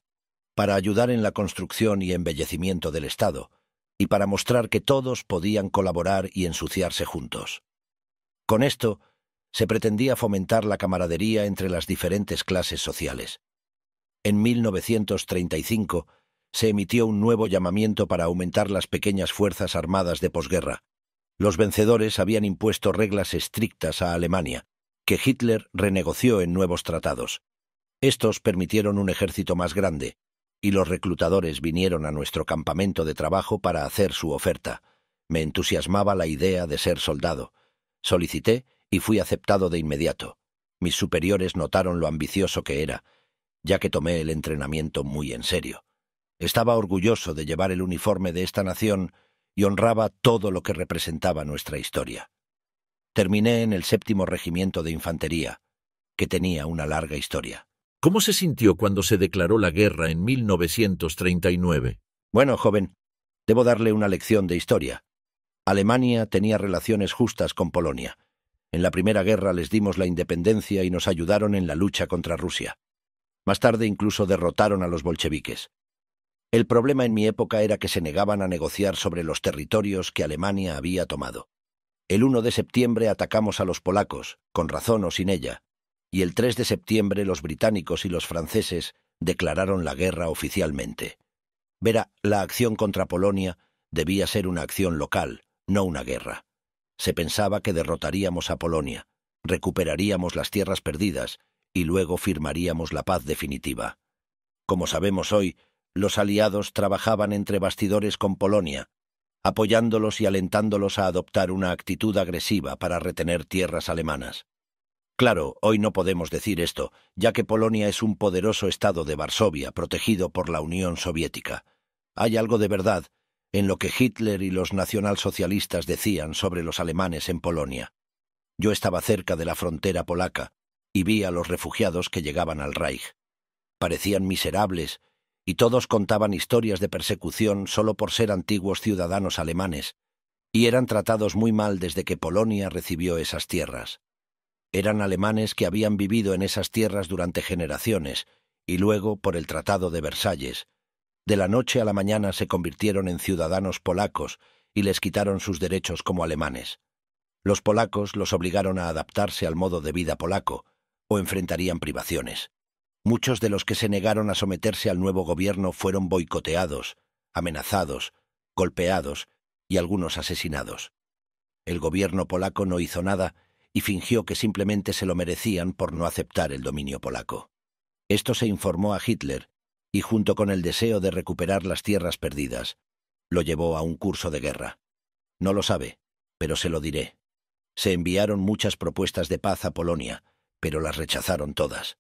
para ayudar en la construcción y embellecimiento del Estado, y para mostrar que todos podían colaborar y ensuciarse juntos. Con esto, se pretendía fomentar la camaradería entre las diferentes clases sociales. En 1935 se emitió un nuevo llamamiento para aumentar las pequeñas fuerzas armadas de posguerra. Los vencedores habían impuesto reglas estrictas a Alemania, que Hitler renegoció en nuevos tratados. Estos permitieron un ejército más grande, y los reclutadores vinieron a nuestro campamento de trabajo para hacer su oferta. Me entusiasmaba la idea de ser soldado. Solicité y fui aceptado de inmediato. Mis superiores notaron lo ambicioso que era, ya que tomé el entrenamiento muy en serio. Estaba orgulloso de llevar el uniforme de esta nación y honraba todo lo que representaba nuestra historia. Terminé en el 7º Regimiento de Infantería, que tenía una larga historia. ¿Cómo se sintió cuando se declaró la guerra en 1939? Bueno, joven, debo darle una lección de historia. Alemania tenía relaciones justas con Polonia. En la Primera Guerra les dimos la independencia y nos ayudaron en la lucha contra Rusia. Más tarde incluso derrotaron a los bolcheviques. El problema en mi época era que se negaban a negociar sobre los territorios que Alemania había tomado. El 1 de septiembre atacamos a los polacos, con razón o sin ella, y el 3 de septiembre los británicos y los franceses declararon la guerra oficialmente. Verá, la acción contra Polonia debía ser una acción local, no una guerra. Se pensaba que derrotaríamos a Polonia, recuperaríamos las tierras perdidas y luego firmaríamos la paz definitiva. Como sabemos hoy, los aliados trabajaban entre bastidores con Polonia, apoyándolos y alentándolos a adoptar una actitud agresiva para retener tierras alemanas. Claro, hoy no podemos decir esto, ya que Polonia es un poderoso estado de Varsovia protegido por la Unión Soviética. Hay algo de verdad en lo que Hitler y los nacionalsocialistas decían sobre los alemanes en Polonia. Yo estaba cerca de la frontera polaca y vi a los refugiados que llegaban al Reich. Parecían miserables y todos contaban historias de persecución solo por ser antiguos ciudadanos alemanes, y eran tratados muy mal desde que Polonia recibió esas tierras. Eran alemanes que habían vivido en esas tierras durante generaciones, y luego, por el Tratado de Versalles, de la noche a la mañana se convirtieron en ciudadanos polacos y les quitaron sus derechos como alemanes. Los polacos los obligaron a adaptarse al modo de vida polaco, o enfrentarían privaciones. Muchos de los que se negaron a someterse al nuevo gobierno fueron boicoteados, amenazados, golpeados y algunos asesinados. El gobierno polaco no hizo nada y fingió que simplemente se lo merecían por no aceptar el dominio polaco. Esto se informó a Hitler y, junto con el deseo de recuperar las tierras perdidas, lo llevó a un curso de guerra. No lo sabe, pero se lo diré. Se enviaron muchas propuestas de paz a Polonia, pero las rechazaron todas.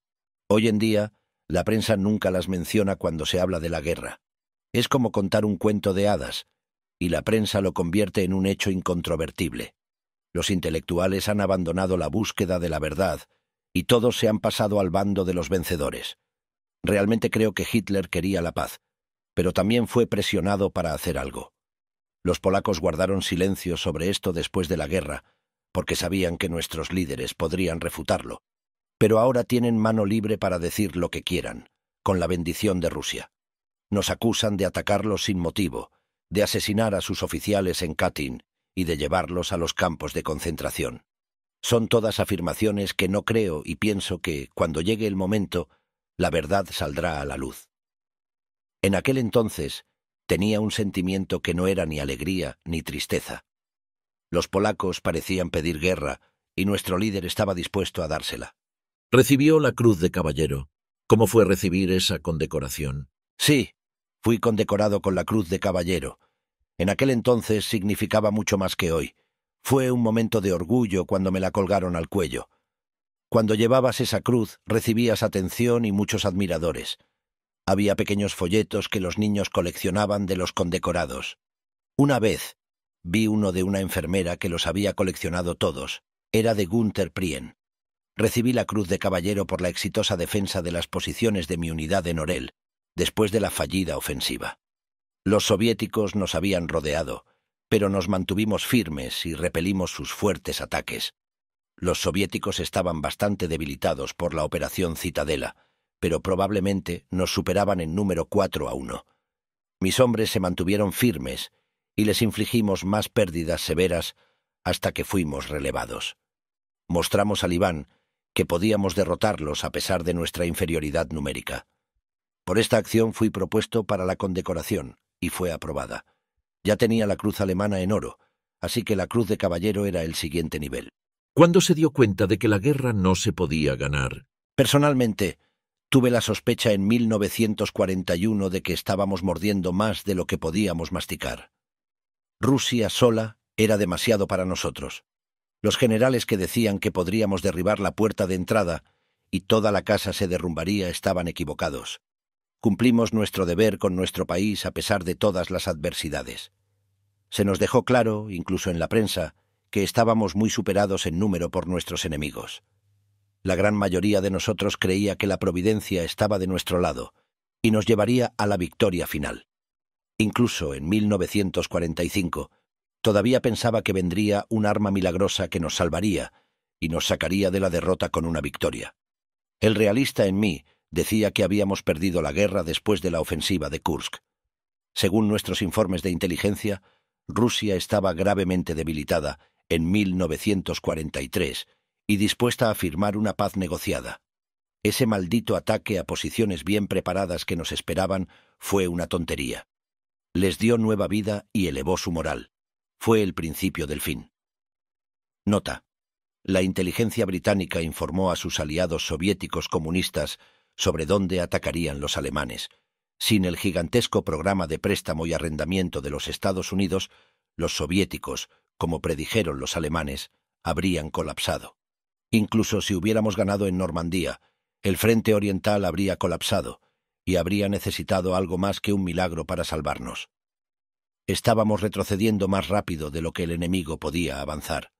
Hoy en día, la prensa nunca las menciona cuando se habla de la guerra. Es como contar un cuento de hadas, y la prensa lo convierte en un hecho incontrovertible. Los intelectuales han abandonado la búsqueda de la verdad, y todos se han pasado al bando de los vencedores. Realmente creo que Hitler quería la paz, pero también fue presionado para hacer algo. Los polacos guardaron silencio sobre esto después de la guerra, porque sabían que nuestros líderes podrían refutarlo. Pero ahora tienen mano libre para decir lo que quieran, con la bendición de Rusia. Nos acusan de atacarlos sin motivo, de asesinar a sus oficiales en Katyn y de llevarlos a los campos de concentración. Son todas afirmaciones que no creo y pienso que, cuando llegue el momento, la verdad saldrá a la luz. En aquel entonces, tenía un sentimiento que no era ni alegría ni tristeza. Los polacos parecían pedir guerra y nuestro líder estaba dispuesto a dársela. Recibió la Cruz de Caballero. ¿Cómo fue recibir esa condecoración? Sí, fui condecorado con la Cruz de Caballero. En aquel entonces significaba mucho más que hoy. Fue un momento de orgullo cuando me la colgaron al cuello. Cuando llevabas esa cruz, recibías atención y muchos admiradores. Había pequeños folletos que los niños coleccionaban de los condecorados. Una vez vi uno de una enfermera que los había coleccionado todos. Era de Günther Prien. Recibí la Cruz de Caballero por la exitosa defensa de las posiciones de mi unidad en Orel, después de la fallida ofensiva. Los soviéticos nos habían rodeado, pero nos mantuvimos firmes y repelimos sus fuertes ataques. Los soviéticos estaban bastante debilitados por la Operación Citadela, pero probablemente nos superaban en número 4-1. Mis hombres se mantuvieron firmes y les infligimos más pérdidas severas hasta que fuimos relevados. Mostramos a Líban que podíamos derrotarlos a pesar de nuestra inferioridad numérica. Por esta acción fui propuesto para la condecoración y fue aprobada. Ya tenía la cruz alemana en oro, así que la cruz de caballero era el siguiente nivel. ¿Cuándo se dio cuenta de que la guerra no se podía ganar? Personalmente, tuve la sospecha en 1941 de que estábamos mordiendo más de lo que podíamos masticar. Rusia sola era demasiado para nosotros. Los generales que decían que podríamos derribar la puerta de entrada y toda la casa se derrumbaría estaban equivocados. Cumplimos nuestro deber con nuestro país a pesar de todas las adversidades. Se nos dejó claro, incluso en la prensa, que estábamos muy superados en número por nuestros enemigos. La gran mayoría de nosotros creía que la providencia estaba de nuestro lado y nos llevaría a la victoria final. Incluso en 1945, todavía pensaba que vendría un arma milagrosa que nos salvaría y nos sacaría de la derrota con una victoria. El realista en mí decía que habíamos perdido la guerra después de la ofensiva de Kursk. Según nuestros informes de inteligencia, Rusia estaba gravemente debilitada en 1943 y dispuesta a firmar una paz negociada. Ese maldito ataque a posiciones bien preparadas que nos esperaban fue una tontería. Les dio nueva vida y elevó su moral. Fue el principio del fin. Nota: la inteligencia británica informó a sus aliados soviéticos comunistas sobre dónde atacarían los alemanes. Sin el gigantesco programa de préstamo y arrendamiento de los Estados Unidos, los soviéticos, como predijeron los alemanes, habrían colapsado. Incluso si hubiéramos ganado en Normandía, el frente oriental habría colapsado y habría necesitado algo más que un milagro para salvarnos. Estábamos retrocediendo más rápido de lo que el enemigo podía avanzar.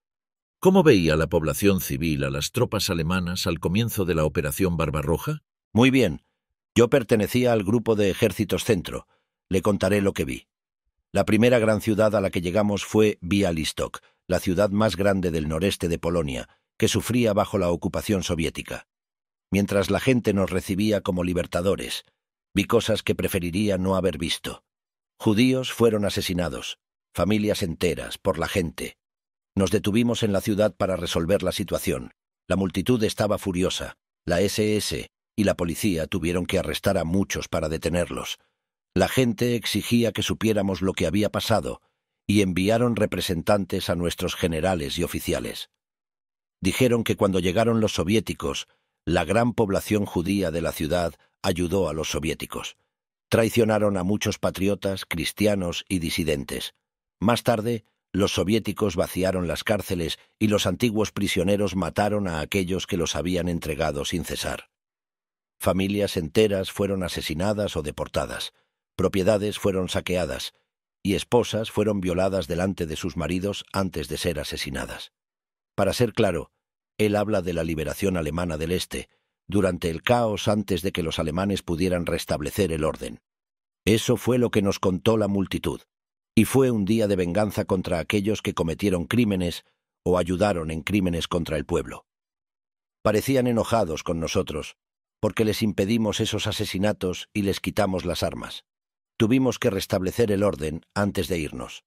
¿Cómo veía la población civil a las tropas alemanas al comienzo de la Operación Barbarroja? Muy bien. Yo pertenecía al grupo de ejércitos centro. Le contaré lo que vi. La primera gran ciudad a la que llegamos fue Białystok, la ciudad más grande del noreste de Polonia, que sufría bajo la ocupación soviética. Mientras la gente nos recibía como libertadores, vi cosas que preferiría no haber visto. Judíos fueron asesinados, familias enteras, por la gente. Nos detuvimos en la ciudad para resolver la situación. La multitud estaba furiosa. La SS y la policía tuvieron que arrestar a muchos para detenerlos. La gente exigía que supiéramos lo que había pasado y enviaron representantes a nuestros generales y oficiales. Dijeron que cuando llegaron los soviéticos, la gran población judía de la ciudad ayudó a los soviéticos. Traicionaron a muchos patriotas, cristianos y disidentes. Más tarde, los soviéticos vaciaron las cárceles y los antiguos prisioneros mataron a aquellos que los habían entregado sin cesar. Familias enteras fueron asesinadas o deportadas, propiedades fueron saqueadas y esposas fueron violadas delante de sus maridos antes de ser asesinadas. Para ser claro, él habla de la liberación alemana del Este, durante el caos antes de que los alemanes pudieran restablecer el orden. Eso fue lo que nos contó la multitud, y fue un día de venganza contra aquellos que cometieron crímenes o ayudaron en crímenes contra el pueblo. Parecían enojados con nosotros, porque les impedimos esos asesinatos y les quitamos las armas. Tuvimos que restablecer el orden antes de irnos.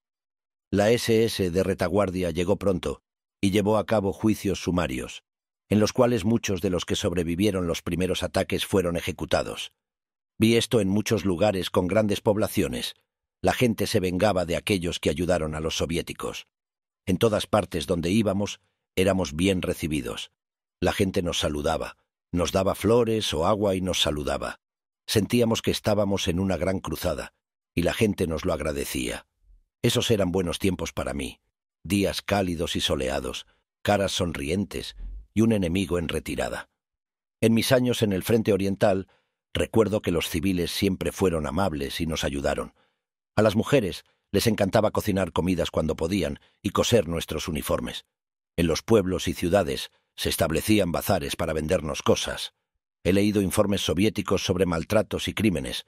La SS de retaguardia llegó pronto y llevó a cabo juicios sumarios, en los cuales muchos de los que sobrevivieron los primeros ataques fueron ejecutados. Vi esto en muchos lugares con grandes poblaciones. La gente se vengaba de aquellos que ayudaron a los soviéticos. En todas partes donde íbamos, éramos bien recibidos. La gente nos saludaba, nos daba flores o agua y nos saludaba. Sentíamos que estábamos en una gran cruzada, y la gente nos lo agradecía. Esos eran buenos tiempos para mí, días cálidos y soleados, caras sonrientes y un enemigo en retirada. En mis años en el frente oriental, Recuerdo que los civiles siempre fueron amables y nos ayudaron. A las mujeres les encantaba cocinar comidas cuando podían y coser nuestros uniformes. En los pueblos y ciudades se establecían bazares para vendernos cosas. He leído informes soviéticos sobre maltratos y crímenes,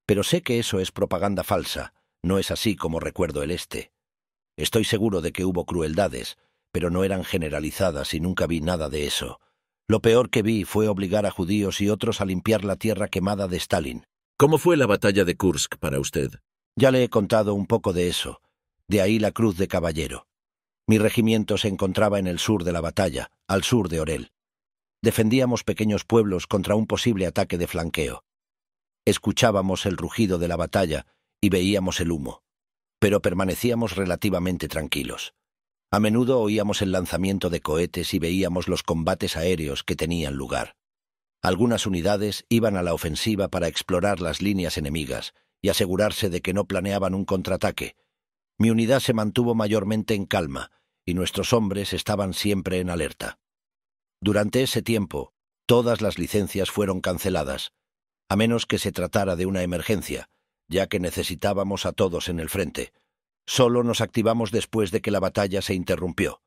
pero sé que eso es propaganda falsa, no es así como recuerdo el este. Estoy seguro de que hubo crueldades, pero no eran generalizadas y nunca vi nada de eso. Lo peor que vi fue obligar a judíos y otros a limpiar la tierra quemada de Stalin. ¿Cómo fue la batalla de Kursk para usted? Ya le he contado un poco de eso, de ahí la cruz de caballero. Mi regimiento se encontraba en el sur de la batalla, al sur de Orel. Defendíamos pequeños pueblos contra un posible ataque de flanqueo. Escuchábamos el rugido de la batalla y veíamos el humo, pero permanecíamos relativamente tranquilos. A menudo oíamos el lanzamiento de cohetes y veíamos los combates aéreos que tenían lugar. Algunas unidades iban a la ofensiva para explorar las líneas enemigas y asegurarse de que no planeaban un contraataque. Mi unidad se mantuvo mayormente en calma y nuestros hombres estaban siempre en alerta. Durante ese tiempo, todas las licencias fueron canceladas, a menos que se tratara de una emergencia, ya que necesitábamos a todos en el frente. Solo nos activamos después de que la batalla se interrumpió.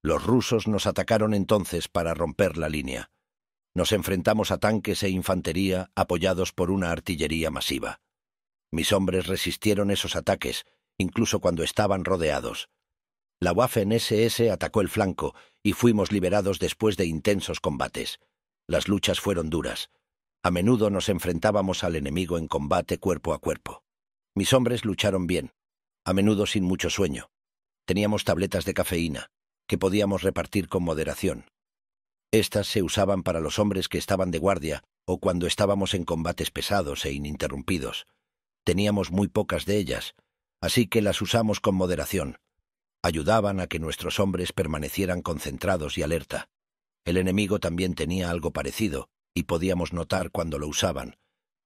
Los rusos nos atacaron entonces para romper la línea. Nos enfrentamos a tanques e infantería apoyados por una artillería masiva. Mis hombres resistieron esos ataques, incluso cuando estaban rodeados. La Waffen-SS atacó el flanco y fuimos liberados después de intensos combates. Las luchas fueron duras. A menudo nos enfrentábamos al enemigo en combate cuerpo a cuerpo. Mis hombres lucharon bien, a menudo sin mucho sueño. Teníamos tabletas de cafeína, que podíamos repartir con moderación. Estas se usaban para los hombres que estaban de guardia o cuando estábamos en combates pesados e ininterrumpidos. Teníamos muy pocas de ellas, así que las usamos con moderación. Ayudaban a que nuestros hombres permanecieran concentrados y alerta. El enemigo también tenía algo parecido, y podíamos notar cuando lo usaban,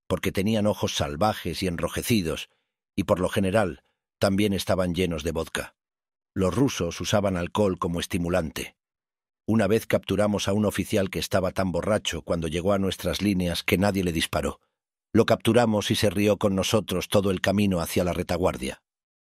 porque tenían ojos salvajes y enrojecidos, y por lo general también estaban llenos de vodka. Los rusos usaban alcohol como estimulante. Una vez capturamos a un oficial que estaba tan borracho cuando llegó a nuestras líneas que nadie le disparó. Lo capturamos y se rió con nosotros todo el camino hacia la retaguardia.